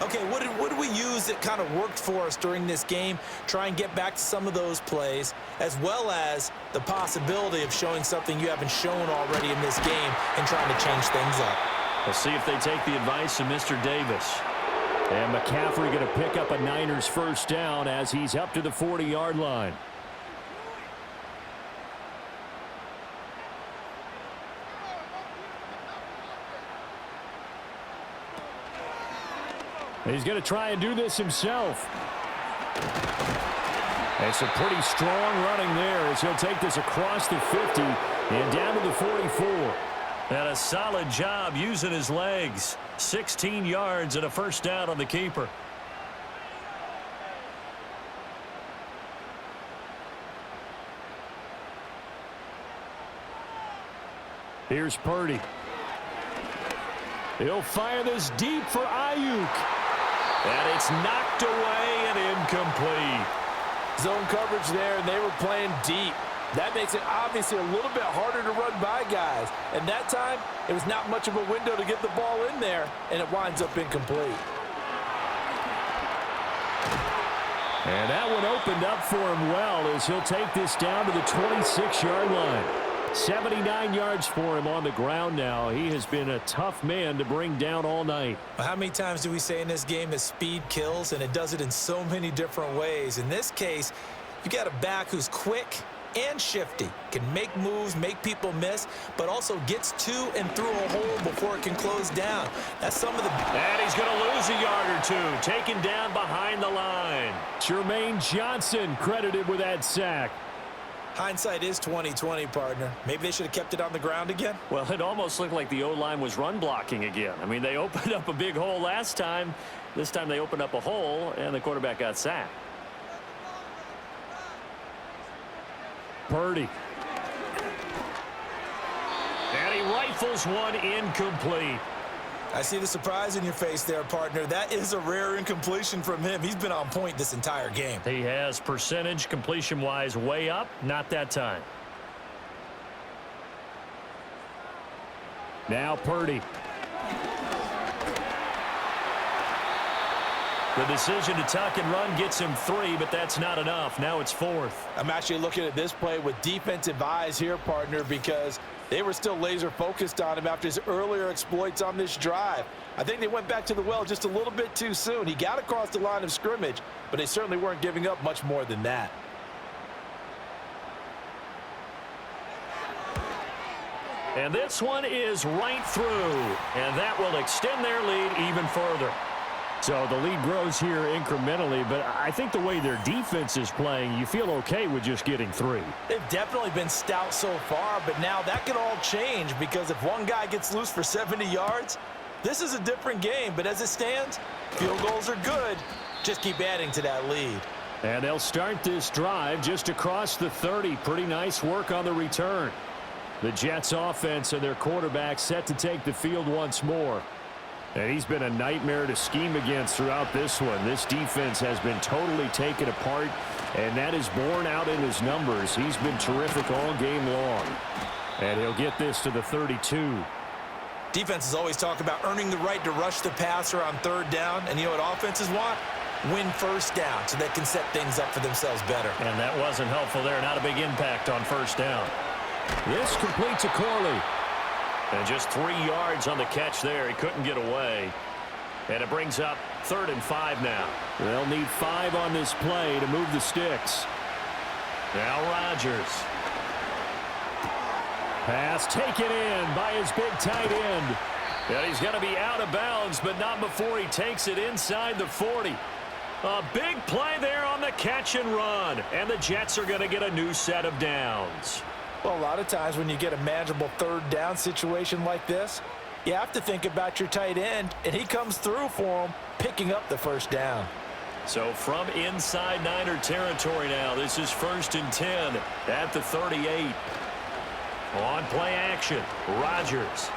Okay, what did we use that kind of worked for us during this game? Try and get back to some of those plays, as well as the possibility of showing something you haven't shown already in this game and trying to change things up. We'll see if they take the advice of Mr. Davis. And McCaffrey going to pick up a Niners first down as he's up to the 40-yard line. He's going to try and do this himself. And some pretty strong running there as he'll take this across the 50 and down to the 44. And a solid job using his legs. 16 yards and a first down on the keeper. Here's Purdy. He'll fire this deep for Ayuk. And it's knocked away and incomplete. Zone coverage there, and they were playing deep. That makes it obviously a little bit harder to run by guys. And that time, it was not much of a window to get the ball in there, and it winds up incomplete. And that one opened up for him well as he'll take this down to the 26-yard line. 79 yards for him on the ground now. He has been a tough man to bring down all night. Well, how many times do we say in this game that speed kills, and it does it in so many different ways? In this case, you got a back who's quick and shifty, can make moves, make people miss, but also gets to and through a hole before it can close down. That's some of the... And he's going to lose a yard or two, taken down behind the line. Jermaine Johnson credited with that sack. Hindsight is 20/20, partner. Maybe they should have kept it on the ground again. Well, it almost looked like the O-line was run blocking again. I mean, they opened up a big hole last time. This time they opened up a hole, and the quarterback got sacked. Purdy. And he rifles one incomplete. I see the surprise in your face there, partner. That is a rare incompletion from him. He's been on point this entire game. He has percentage completion-wise way up. Not that time. Now Purdy. The decision to tuck and run gets him 3, but that's not enough. Now it's 4th. I'm actually looking at this play with defensive eyes here, partner, because they were still laser focused on him after his earlier exploits on this drive. I think they went back to the well just a little bit too soon. He got across the line of scrimmage, but they certainly weren't giving up much more than that. And this one is right through, and that will extend their lead even further. So the lead grows here incrementally, but I think the way their defense is playing, you feel okay with just getting 3. They've definitely been stout so far, but now that can all change because if one guy gets loose for 70 yards, this is a different game. But as it stands, field goals are good. Just keep adding to that lead. And they'll start this drive just across the 30. Pretty nice work on the return. The Jets offense and their quarterback set to take the field once more. And he's been a nightmare to scheme against throughout this one. This defense has been totally taken apart, and that is borne out in his numbers. He's been terrific all game long. And he'll get this to the 32. Defenses always talk about earning the right to rush the passer on 3rd down, and you know what offenses want? Win 1st down so they can set things up for themselves better. And that wasn't helpful there. Not a big impact on 1st down. This completes to Corley. And just 3 yards on the catch there. He couldn't get away. And it brings up 3rd and 5 now. They'll need 5 on this play to move the sticks. Now Rodgers. Pass taken in by his big tight end. And he's going to be out of bounds, but not before he takes it inside the 40. A big play there on the catch and run. And the Jets are going to get a new set of downs. Well, a lot of times when you get a manageable 3rd down situation like this, you have to think about your tight end, and he comes through for him, picking up the 1st down. So from inside Niner territory now, this is 1st and 10 at the 38. On play action, Rodgers.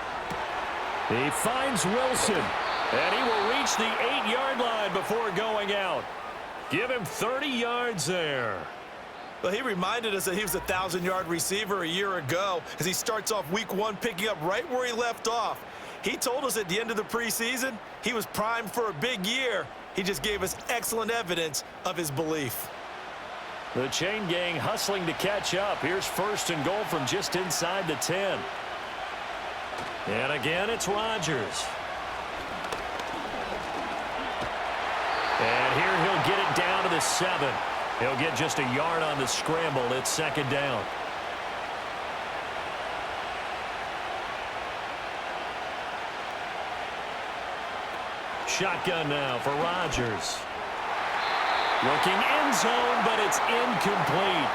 He finds Wilson, and he will reach the 8-yard line before going out. Give him 30 yards there. Well, he reminded us that he was a 1,000-yard receiver a year ago as he starts off week 1 picking up right where he left off. He told us at the end of the preseason he was primed for a big year. He just gave us excellent evidence of his belief. The chain gang hustling to catch up. Here's 1st and goal from just inside the 10. And again, it's Rodgers. And here he'll get it down to the 7. He'll get just a yard on the scramble. It's 2nd down. Shotgun now for Rodgers. Looking end zone, but it's incomplete.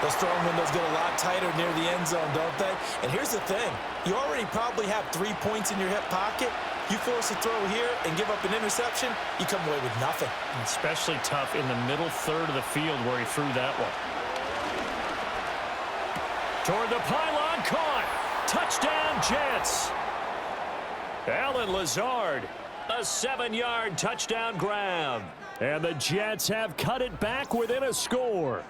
Those throwing windows get a lot tighter near the end zone, don't they? And here's the thing. You already probably have 3 points in your hip pocket. You force a throw here and give up an interception, you come away with nothing. Especially tough in the middle third of the field where he threw that one. Toward the pylon, caught. Touchdown, Jets. Allen Lazard, a 7-yard touchdown grab. And the Jets have cut it back within a score.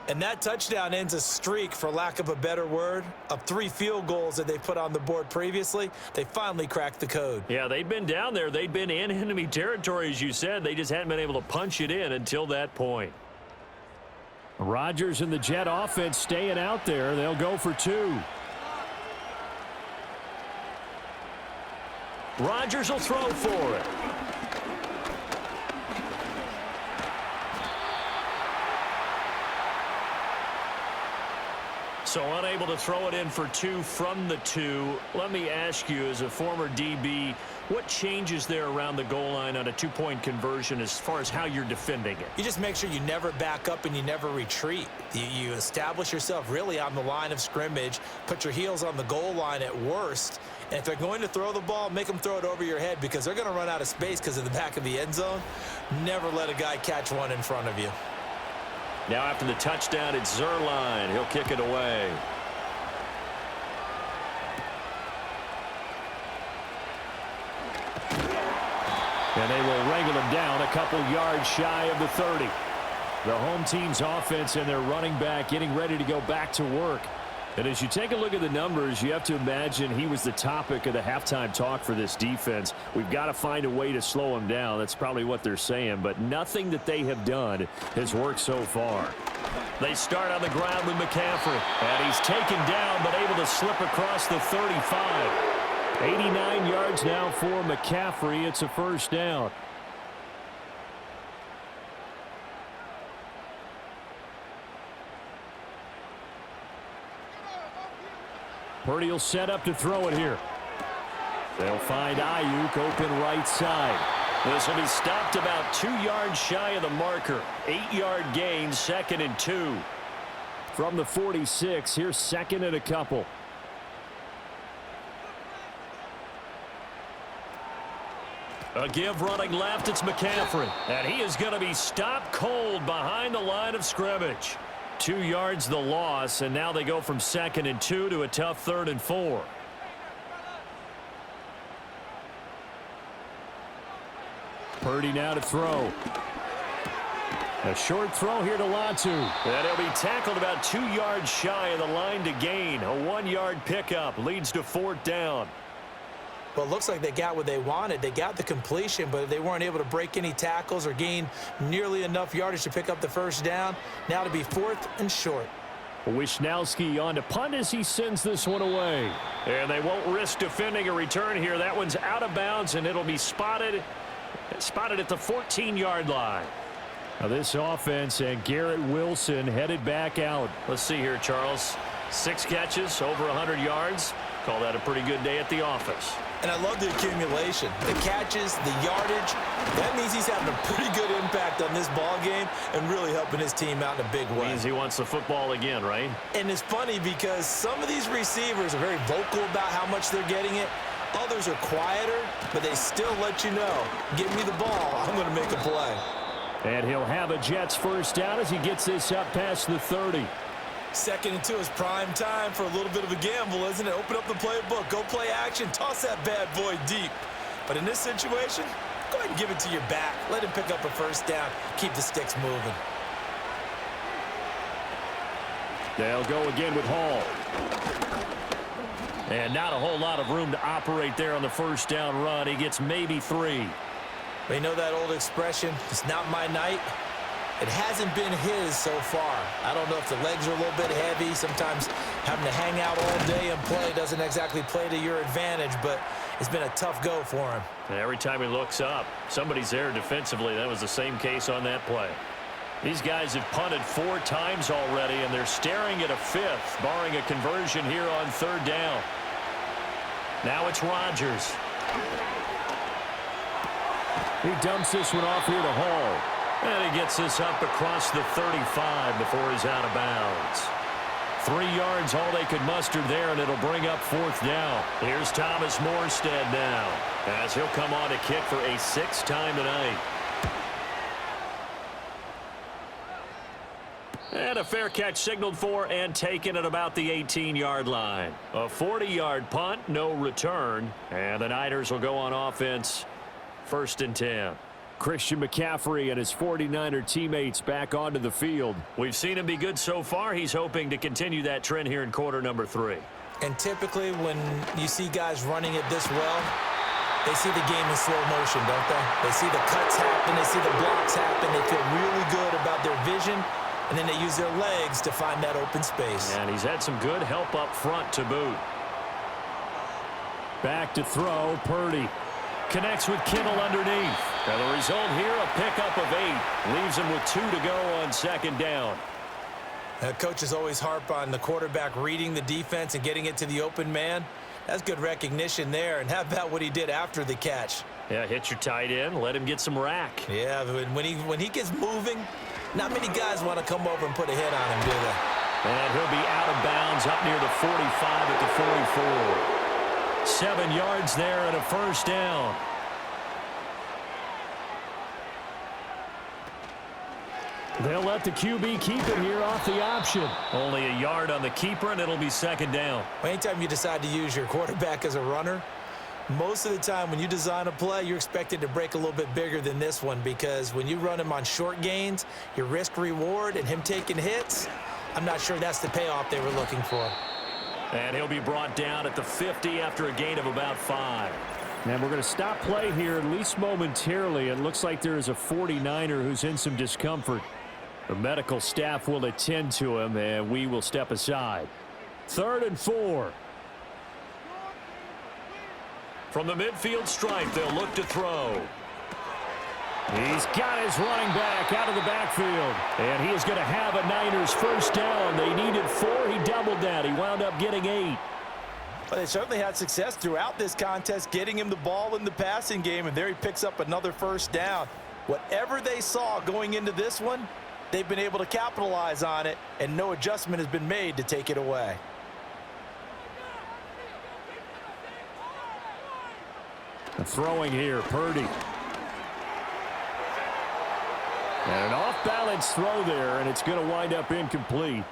And that touchdown ends a streak, for lack of a better word, of 3 field goals that they put on the board previously. They finally cracked the code. Yeah, they'd been down there. They'd been in enemy territory, as you said. They just hadn't been able to punch it in until that point. Rodgers and the Jet offense staying out there. They'll go for 2. Rodgers will throw for it. So unable to throw it in for 2 from the 2. Let me ask you, as a former DB, what changes there around the goal line on a 2-point conversion as far as how you're defending it? You just make sure you never back up and you never retreat. You establish yourself really on the line of scrimmage, put your heels on the goal line at worst, and if they're going to throw the ball, make them throw it over your head because they're going to run out of space because of the back of the end zone. Never let a guy catch one in front of you. Now after the touchdown, it's Zerline. He'll kick it away. And they will wrangle him down a couple yards shy of the 30. The home team's offense and their running back getting ready to go back to work. And as you take a look at the numbers, you have to imagine he was the topic of the halftime talk for this defense. We've got to find a way to slow him down. That's probably what they're saying. But nothing that they have done has worked so far. They start on the ground with McCaffrey. And he's taken down but able to slip across the 35. 89 yards now for McCaffrey. It's a first down. Purdy will set up to throw it here. They'll find Ayuk open right side. This will be stopped about 2 yards shy of the marker. 8-yard gain, 2nd and 2. From the 46, here's 2nd and a couple. A give running left, it's McCaffrey. And he is going to be stopped cold behind the line of scrimmage. 2 yards the loss, and now they go from 2nd and 2 to a tough 3rd and 4. Purdy now to throw. A short throw here to Latu. And he'll be tackled about 2 yards shy of the line to gain. A 1-yard pickup leads to 4th down. Well, it looks like they got what they wanted. They got the completion, but they weren't able to break any tackles or gain nearly enough yardage to pick up the first down. Now to be 4th and short. Wisnowski on to punt as he sends this one away. And they won't risk defending a return here. That one's out of bounds, and it'll be spotted at the 14-yard line. Now this offense and Garrett Wilson headed back out. Let's see here, Charles. 6 catches, over 100 yards. Call that a pretty good day at the office. And I love the accumulation, the catches, the yardage. That means he's having a pretty good impact on this ball game and really helping his team out in a big way. Means he wants the football again, right? And it's funny because some of these receivers are very vocal about how much they're getting it. Others are quieter, but they still let you know, give me the ball, I'm going to make a play. And he'll have a Jets first down as he gets this up past the 30. 2nd and 2 is prime time for a little bit of a gamble, isn't it? Open up the playbook, go play action, toss that bad boy deep. But in this situation, go ahead and give it to your back. Let him pick up a first down, keep the sticks moving. They'll go again with Hall. And not a whole lot of room to operate there on the first down run. He gets maybe 3. You know that old expression, it's not my night? It hasn't been his so far. I don't know if the legs are a little bit heavy. Sometimes having to hang out all day and play doesn't exactly play to your advantage, but it's been a tough go for him. And every time he looks up, somebody's there defensively. That was the same case on that play. These guys have punted 4 times already, and they're staring at a 5th, barring a conversion here on 3rd down. Now it's Rodgers. He dumps this one off here to Hall. And he gets this up across the 35 before he's out of bounds. 3 yards, all they could muster there, and it'll bring up 4th down. Here's Thomas Morstead now, as he'll come on to kick for a 6th time tonight. And a fair catch signaled for and taken at about the 18-yard line. A 40-yard punt, no return, and the Niners will go on offense 1st and 10. Christian McCaffrey and his 49er teammates back onto the field. We've seen him be good so far. He's hoping to continue that trend here in quarter number 3. And typically when you see guys running it this well, they see the game in slow motion, don't they? They see the cuts happen. They see the blocks happen. They feel really good about their vision. And then they use their legs to find that open space. And he's had some good help up front to boot. Back to throw, Purdy. Connects with Kittle underneath. And the result here, a pickup of 8. Leaves him with 2 to go on 2nd down. Coaches always harp on the quarterback reading the defense and getting it to the open man. That's good recognition there. And how about what he did after the catch? Yeah, hit your tight end. Let him get some rack. Yeah, when he gets moving, not many guys want to come over and put a hit on him, do they? And he'll be out of bounds up near the 45 at the 44. 7 yards there and a 1st down. They'll let the QB keep it here off the option. Only a yard on the keeper, and it'll be 2nd down. Anytime you decide to use your quarterback as a runner, most of the time when you design a play, you're expected to break a little bit bigger than this one, because when you run him on short gains, your risk-reward and him taking hits, I'm not sure that's the payoff they were looking for. And he'll be brought down at the 50 after a gain of about 5. And we're going to stop play here, at least momentarily. It looks like there is a 49er who's in some discomfort. The medical staff will attend to him, and we will step aside. 3rd and 4. From the midfield stripe, they'll look to throw. He's got his running back out of the backfield. And he is going to have a Niners 1st down. They needed 4. He doubled that. He wound up getting 8. Well, they certainly had success throughout this contest, getting him the ball in the passing game, and there he picks up another 1st down. Whatever they saw going into this one, they've been able to capitalize on it, and no adjustment has been made to take it away. Throwing here, Purdy. And an off-balance throw there, and it's going to wind up incomplete.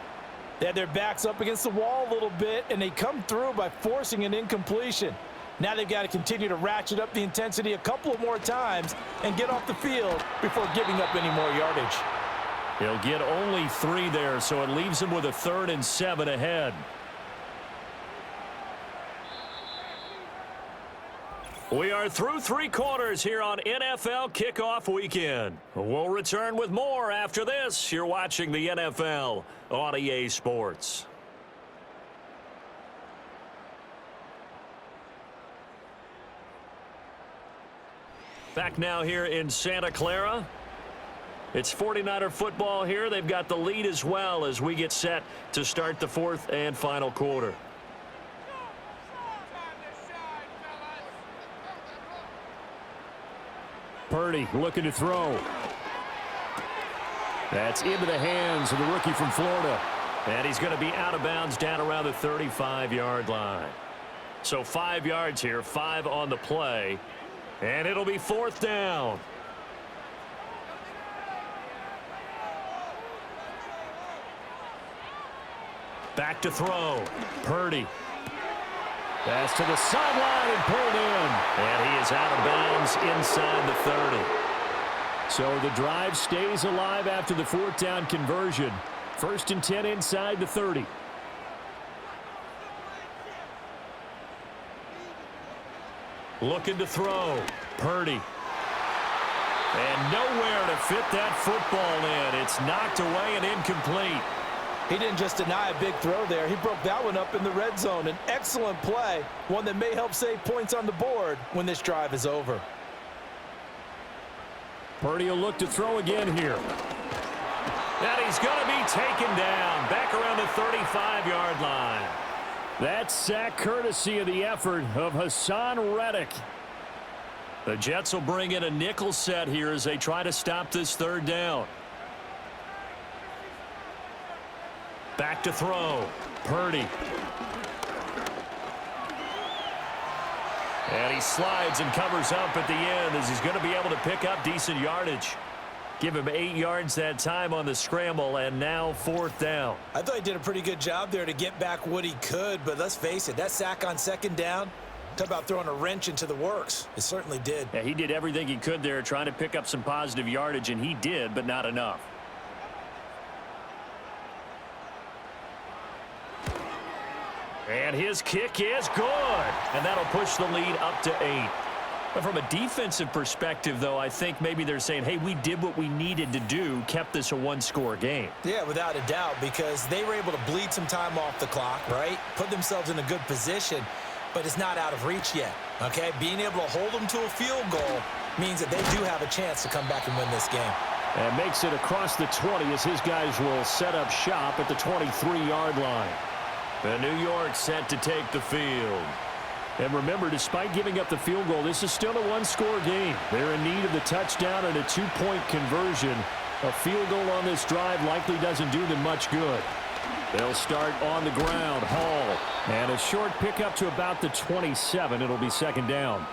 They had their backs up against the wall a little bit, and they come through by forcing an incompletion. Now they've got to continue to ratchet up the intensity a couple of more times and get off the field before giving up any more yardage. He'll get only 3 there, so it leaves him with a 3rd and 7 ahead. We are through 3 quarters here on NFL Kickoff Weekend. We'll return with more after this. You're watching the NFL on EA Sports. Back now here in Santa Clara. It's 49er football here. They've got the lead as well as we get set to start the 4th and final quarter. Purdy looking to throw. That's into the hands of the rookie from Florida. And he's going to be out of bounds down around the 35-yard line. So 5 yards here, 5 on the play. And it'll be 4th down. Back to throw. Purdy. Pass to the sideline and pulled in. And he is out of bounds inside the 30. So the drive stays alive after the 4th down conversion. 1st and 10 inside the 30. Looking to throw. Purdy. And nowhere to fit that football in. It's knocked away and incomplete. He didn't just deny a big throw there. He broke that one up in the red zone. An excellent play, one that may help save points on the board when this drive is over. Purdy will look to throw again here. And he's going to be taken down back around the 35-yard line. That sack courtesy of the effort of Hassan Reddick. The Jets will bring in a nickel set here as they try to stop this third down. Back to throw. Purdy. And he slides and covers up at the end as he's going to be able to pick up decent yardage. Give him 8 yards that time on the scramble, and now 4th down. I thought he did a pretty good job there to get back what he could, but let's face it, that sack on 2nd down, talk about throwing a wrench into the works. It certainly did. Yeah, he did everything he could there trying to pick up some positive yardage, and he did, but not enough. And his kick is good, and that'll push the lead up to 8. But from a defensive perspective, though, I think maybe they're saying, hey, we did what we needed to do, kept this a one-score game. Yeah, without a doubt, because they were able to bleed some time off the clock, right? Put themselves in a good position, but it's not out of reach yet, okay? Being able to hold them to a field goal means that they do have a chance to come back and win this game. And makes it across the 20 as his guys will set up shop at the 23-yard line. The New York set to take the field. And remember, despite giving up the field goal, this is still a one-score game. They're in need of the touchdown and a 2-point conversion. A field goal on this drive likely doesn't do them much good. They'll start on the ground. Hall. And a short pickup to about the 27. It'll be 2nd down.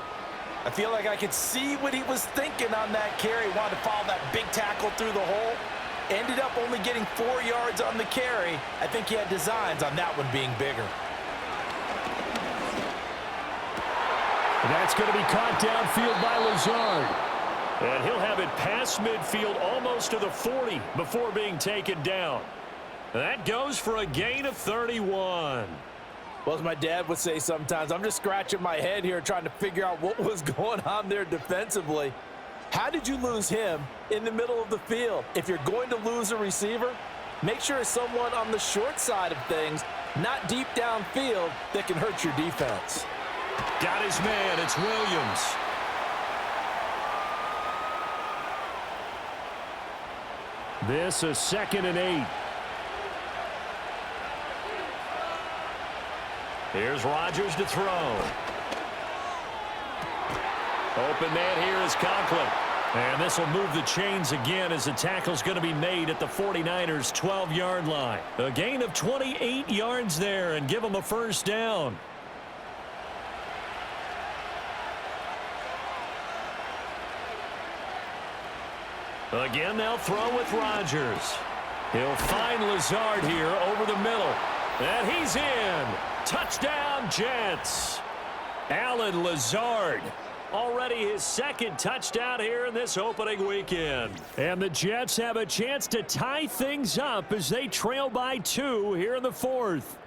I feel like I could see what he was thinking on that carry. Wanted to follow that big tackle through the hole. Ended up only getting 4 yards on the carry. I think he had designs on that one being bigger. And that's going to be caught downfield by Lazard. And he'll have it past midfield almost to the 40 before being taken down. That goes for a gain of 31. Well, as my dad would say sometimes, I'm just scratching my head here trying to figure out what was going on there defensively. How did you lose him in the middle of the field? If you're going to lose a receiver, make sure it's someone on the short side of things, not deep downfield, that can hurt your defense. Got his man. It's Williams. This is 2nd and 8. Here's Rodgers to throw. Open man here is Conklin. And this will move the chains again as the tackle's going to be made at the 49ers' 12-yard line. A gain of 28 yards there and give them a 1st down. Again, they'll throw with Rodgers. He'll find Lazard here over the middle. And he's in. Touchdown, Jets. Allen Lazard. Already his 2nd touchdown here in this opening weekend. And the Jets have a chance to tie things up as they trail by 2 here in the 4th.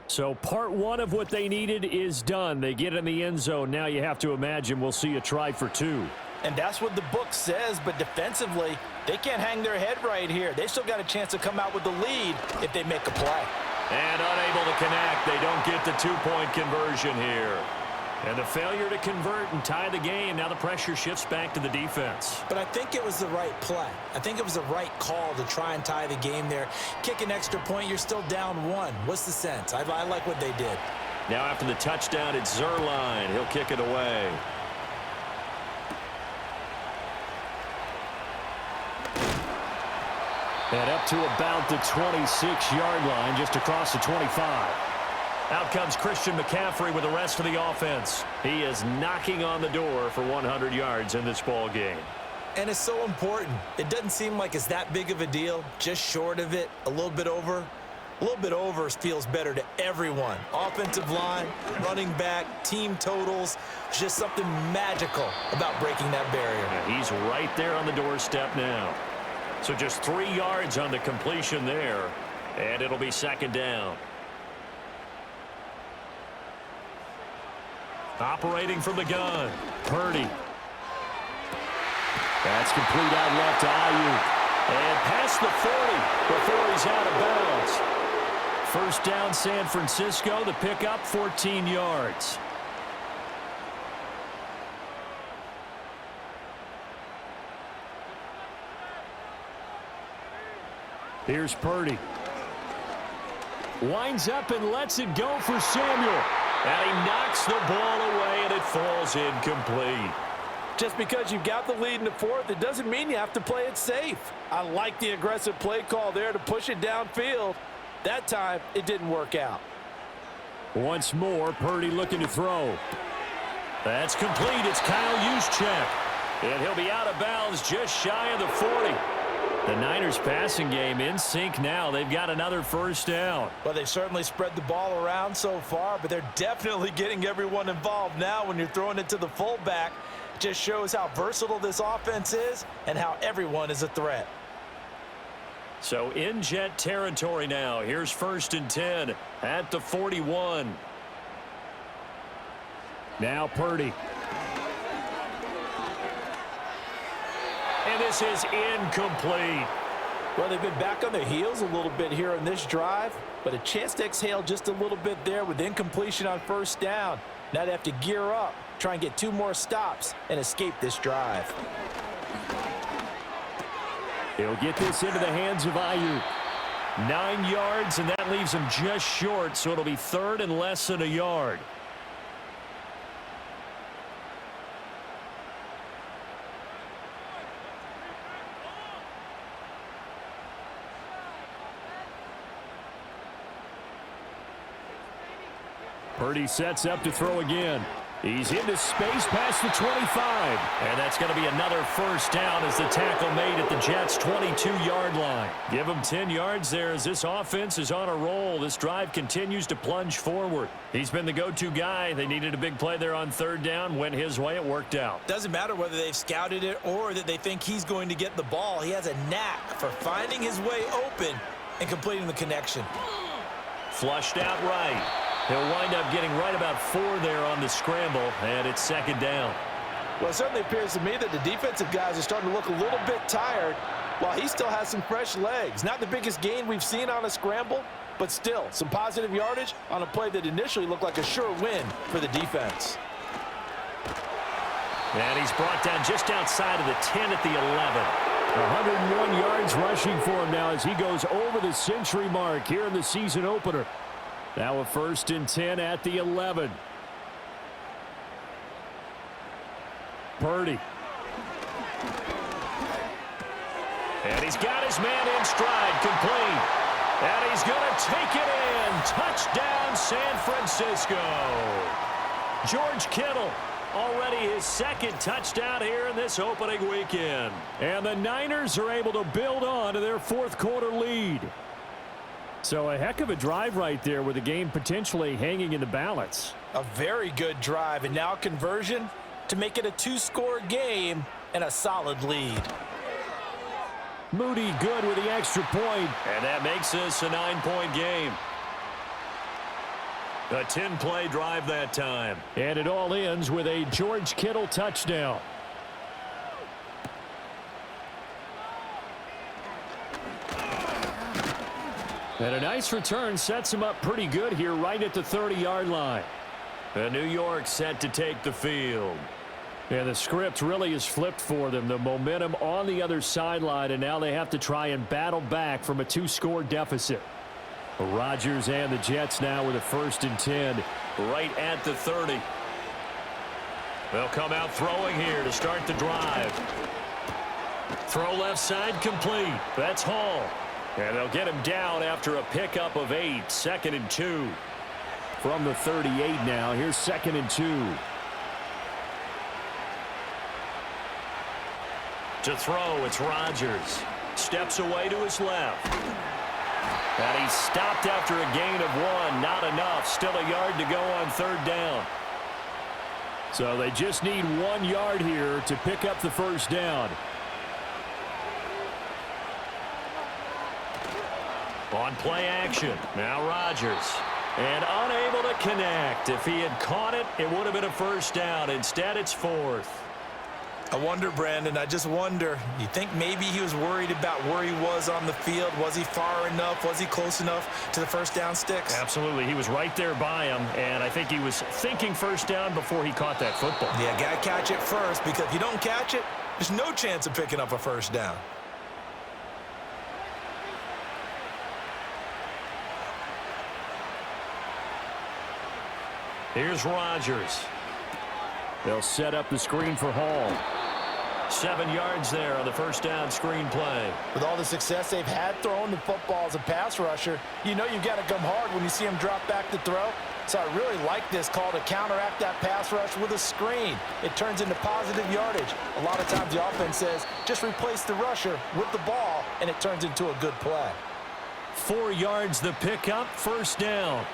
So part 1 of what they needed is done. They get in the end zone. Now you have to imagine we'll see a try for 2. And that's what the book says, but defensively, they can't hang their head right here. They still got a chance to come out with the lead if they make a play. And unable to connect. They don't get the 2-point conversion here. And the failure to convert and tie the game. Now the pressure shifts back to the defense. But I think it was the right play. I think it was the right call to try and tie the game there. Kick an extra point, you're still down 1. What's the sense? I like what they did. Now after the touchdown, it's Zerline. He'll kick it away. And up to about the 26-yard line, just across the 25. Out comes Christian McCaffrey with the rest of the offense. He is knocking on the door for 100 yards in this ball game. And it's so important. It doesn't seem like it's that big of a deal. Just short of it, a little bit over. A little bit over feels better to everyone. Offensive line, running back, team totals. Just something magical about breaking that barrier. Yeah, he's right there on the doorstep now. So just 3 yards on the completion there. And it'll be 2nd down. Operating from the gun. Purdy. That's complete out left to Ayuk. And past the 40 before he's out of bounds. 1st down San Francisco. The pickup 14 yards. Here's Purdy. Winds up and lets it go for Samuel. And he knocks the ball away, and it falls incomplete. Just because you've got the lead in the fourth, it doesn't mean you have to play it safe. I like the aggressive play call there to push it downfield. That time, it didn't work out. Once more, Purdy looking to throw. That's complete. It's Kyle Juszczyk. And he'll be out of bounds just shy of the 40. The Niners passing game in sync now. They've got another first down. Well, they've certainly spread the ball around so far, but they're definitely getting everyone involved now when you're throwing it to the fullback. Just shows how versatile this offense is and how everyone is a threat. So in Jet territory now. Here's 1st and 10 at the 41. Now Purdy. And this is incomplete. Well, they've been back on their heels a little bit here on this drive, but a chance to exhale just a little bit there with incompletion on first down. Now they have to gear up, try and get 2 more stops, and escape this drive. He'll get this into the hands of Ayuk. 9 yards, and that leaves him just short, so it'll be 3rd and less than a yard. Purdy sets up to throw again. He's into space past the 25. And that's going to be another first down as the tackle made at the Jets' 22-yard line. Give him 10 yards there as this offense is on a roll. This drive continues to plunge forward. He's been the go-to guy. They needed a big play there on 3rd down. Went his way. It worked out. Doesn't matter whether they've scouted it or that they think he's going to get the ball. He has a knack for finding his way open and completing the connection. Flushed out right. He'll wind up getting right about 4 there on the scramble, and it's 2nd down. Well, it certainly appears to me that the defensive guys are starting to look a little bit tired while he still has some fresh legs. Not the biggest gain we've seen on a scramble, but still some positive yardage on a play that initially looked like a sure win for the defense. And he's brought down just outside of the 10 at the 11. 101 yards rushing for him now as he goes over the century mark here in the season opener. Now a 1st and 10 at the 11. Purdy. And he's got his man in stride, complete. And he's going to take it in. Touchdown, San Francisco. George Kittle, already his 2nd touchdown here in this opening weekend. And the Niners are able to build on to their 4th quarter lead. So a heck of a drive right there with the game potentially hanging in the balance. A very good drive, and now conversion to make it a 2-score game and a solid lead. Moody good with the extra point, and that makes this a 9-point game. A 10-play drive that time. And it all ends with a George Kittle touchdown. And a nice return sets him up pretty good here right at the 30-yard line. And New York set to take the field. And the script really is flipped for them. The momentum on the other sideline, and now they have to try and battle back from a 2-score deficit. Rodgers and the Jets now with a 1st and 10 right at the 30. They'll come out throwing here to start the drive. Throw left side complete. That's Hall. And they'll get him down after a pickup of 8. 2nd and 2. From the 38 now. Here's 2nd and 2. To throw, it's Rodgers. Steps away to his left. And he's stopped after a gain of 1. Not enough. Still a yard to go on 3rd down. So they just need 1 yard here to pick up the first down. On play action, now Rodgers. And unable to connect. If he had caught it, it would have been a first down. Instead, it's 4th. I wonder, Brandon, I just wonder, you think maybe he was worried about where he was on the field? Was he far enough? Was he close enough to the first down sticks? Absolutely. He was right there by him, and I think he was thinking first down before he caught that football. Yeah, got to catch it first, because if you don't catch it, there's no chance of picking up a first down. Here's Rodgers. They'll set up the screen for Hall. 7 yards there on the first down screen play. With all the success they've had throwing the football as a pass rusher, you know you've got to come hard when you see him drop back to throw. So I really like this call to counteract that pass rush with a screen. It turns into positive yardage. A lot of times the offense says, just replace the rusher with the ball, and it turns into a good play. 4 yards the pickup, first down.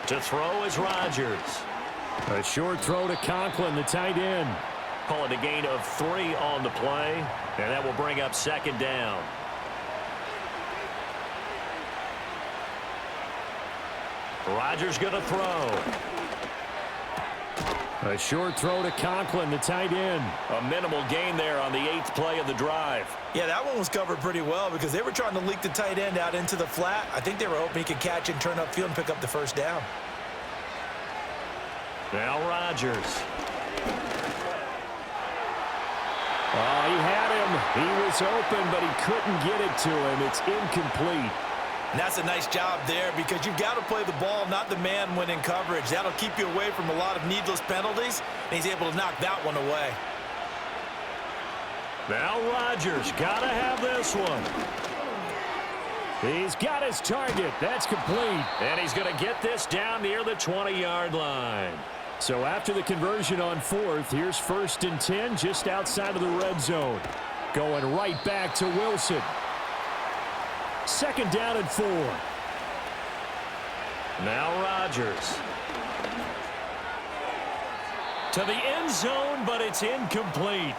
To throw is Rodgers. A short throw to Conklin, the tight end. Call it a gain of 3 on the play, and that will bring up second down. Rodgers going to throw. A short throw to Conklin, the tight end. A minimal gain there on the 8th play of the drive. Yeah, that one was covered pretty well because they were trying to leak the tight end out into the flat. I think they were hoping he could catch and turn upfield and pick up the first down. Now Rodgers. Oh, he had him. He was open, but he couldn't get it to him. It's incomplete. And that's a nice job there because you've got to play the ball, not the man when in coverage. That'll keep you away from a lot of needless penalties, and he's able to knock that one away. Now Rodgers got to have this one. He's got his target. That's complete. And he's going to get this down near the 20-yard line. So after the conversion on 4th, here's 1st and 10 just outside of the red zone. Going right back to Wilson. 2nd down and 4. Now Rodgers. To the end zone, but it's incomplete.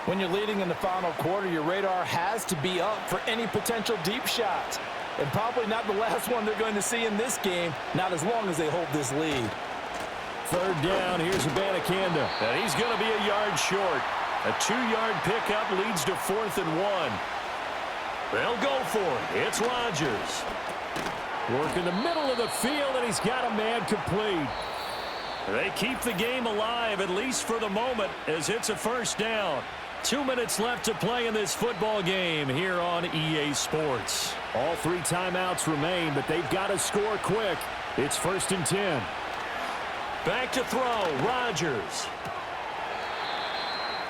When you're leading in the final quarter, your radar has to be up for any potential deep shots. And probably not the last one they're going to see in this game, not as long as they hold this lead. 3rd down, here's Abanikanda. And he's going to be a yard short. A 2-yard pickup leads to 4th and 1. They'll go for it. It's Rodgers. Work in the middle of the field, and he's got a man complete. They keep the game alive, at least for the moment, as it's a first down. 2 minutes left to play in this football game here on EA Sports. All 3 timeouts remain, but they've got to score quick. It's 1st and 10. Back to throw, Rodgers.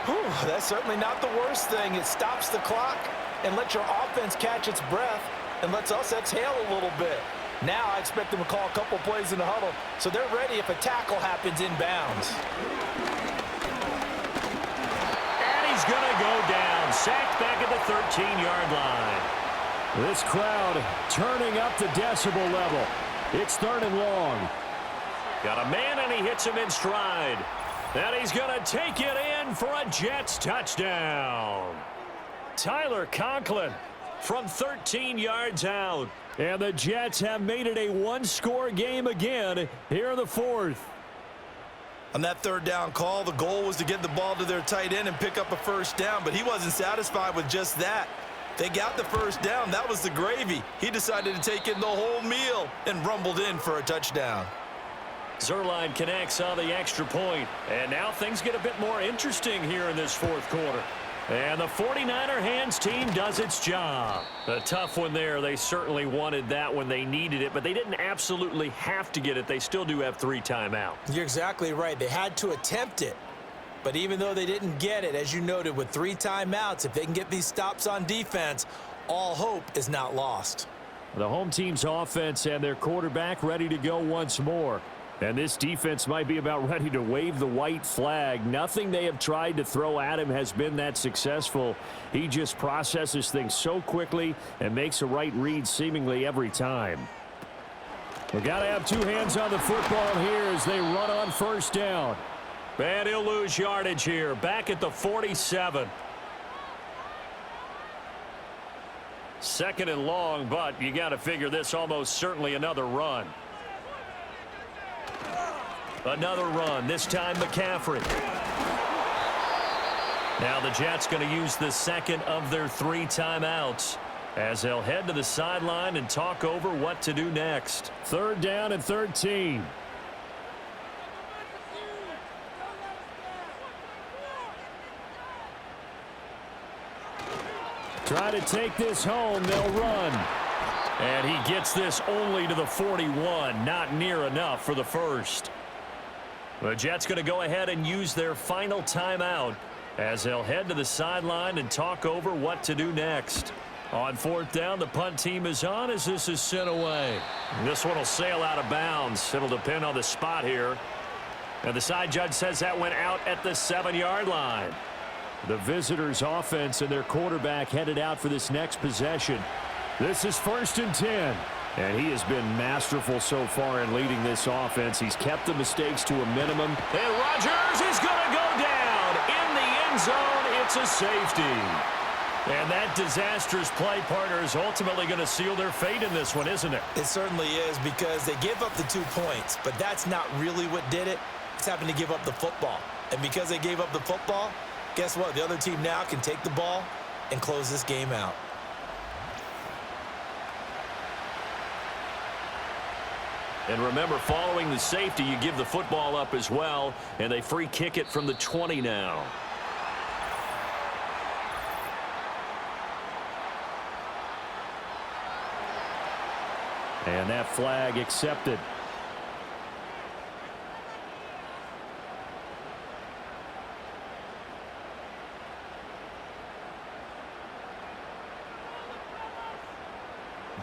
Whew, that's certainly not the worst thing. It stops the clock and lets your offense catch its breath and lets us exhale a little bit. Now I expect them to call a couple plays in the huddle, so they're ready if a tackle happens inbounds. And he's going to go down. Sacked back at the 13-yard line. This crowd turning up the decibel level. It's 3rd and long. Got a man, and he hits him in stride. And he's going to take it in for a Jets touchdown. Tyler Conklin from 13 yards out. And the Jets have made it a one-score game again here in the 4th. On that 3rd down call, the goal was to get the ball to their tight end and pick up a first down, but he wasn't satisfied with just that. They got the first down. That was the gravy. He decided to take in the whole meal and rumbled in for a touchdown. Zerline connects on the extra point. And now things get a bit more interesting here in this 4th quarter. And the 49er hands team does its job. A tough one there. They certainly wanted that when they needed it, but they didn't absolutely have to get it. They still do have 3 timeouts. You're exactly right. They had to attempt it. But even though they didn't get it, as you noted, with 3 timeouts, if they can get these stops on defense, all hope is not lost. The home team's offense and their quarterback ready to go once more. And this defense might be about ready to wave the white flag. Nothing they have tried to throw at him has been that successful. He just processes things so quickly and makes a right read seemingly every time. We've got to have 2 hands on the football here as they run on first down. And he'll lose yardage here, back at the 47. 2nd and long, but you got to figure this almost certainly another run. Another run, this time McCaffrey. Now the Jets going to use the 2nd of their 3 timeouts as they'll head to the sideline and talk over what to do next. 3rd down and 13. Try to take this home. They'll run. And he gets this only to the 41. Not near enough for the first. The Jets going to go ahead and use their final timeout as they'll head to the sideline and talk over what to do next. On fourth down, the punt team is on as this is sent away. This one will sail out of bounds. It'll depend on the spot here. And the side judge says that went out at the 7-yard line. The visitors' offense and their quarterback headed out for this next possession. This is 1st and 10. And he has been masterful so far in leading this offense. He's kept the mistakes to a minimum. And Rodgers is going to go down in the end zone. It's a safety. And that disastrous play, partner, is ultimately going to seal their fate in this one, isn't it? It certainly is, because they gave up the 2 points, but that's not really what did it. It's happened to give up the football. And because they gave up the football, guess what? The other team now can take the ball and close this game out. And remember, following the safety, you give the football up as well, and they free kick it from the 20 now. And that flag accepted.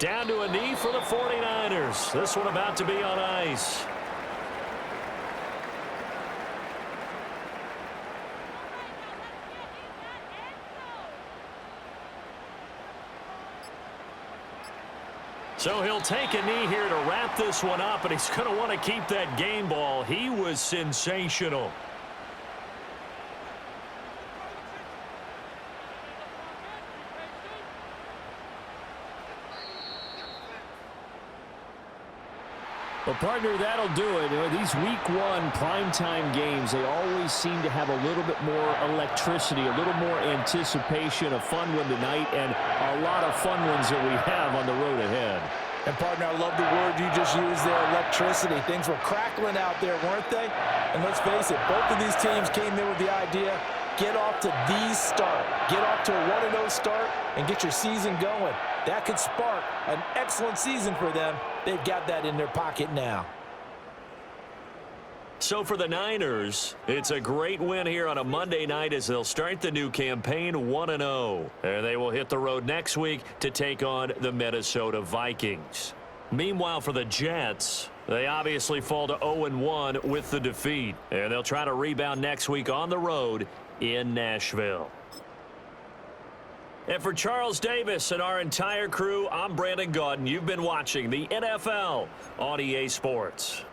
Down to a knee for the 49ers. This one about to be on ice. So he'll take a knee here to wrap this one up, and he's going to want to keep that game ball. He was sensational. Well, partner, that'll do it. You know, these week 1 primetime games, they always seem to have a little bit more electricity, a little more anticipation. A fun one tonight, and a lot of fun ones that we have on the road ahead. And, partner, I love the word you just used there, electricity. Things were crackling out there, weren't they? And let's face it, both of these teams came in with the idea, get off to the start. Get off to a 1-0 start and get your season going. That could spark an excellent season for them. They've got that in their pocket now. So for the Niners, it's a great win here on a Monday night as they'll start the new campaign 1-0. And they will hit the road next week to take on the Minnesota Vikings. Meanwhile, for the Jets, they obviously fall to 0-1 with the defeat. And they'll try to rebound next week on the road in Nashville. And for Charles Davis and our entire crew, I'm Brandon Gaudin. You've been watching the NFL on EA Sports.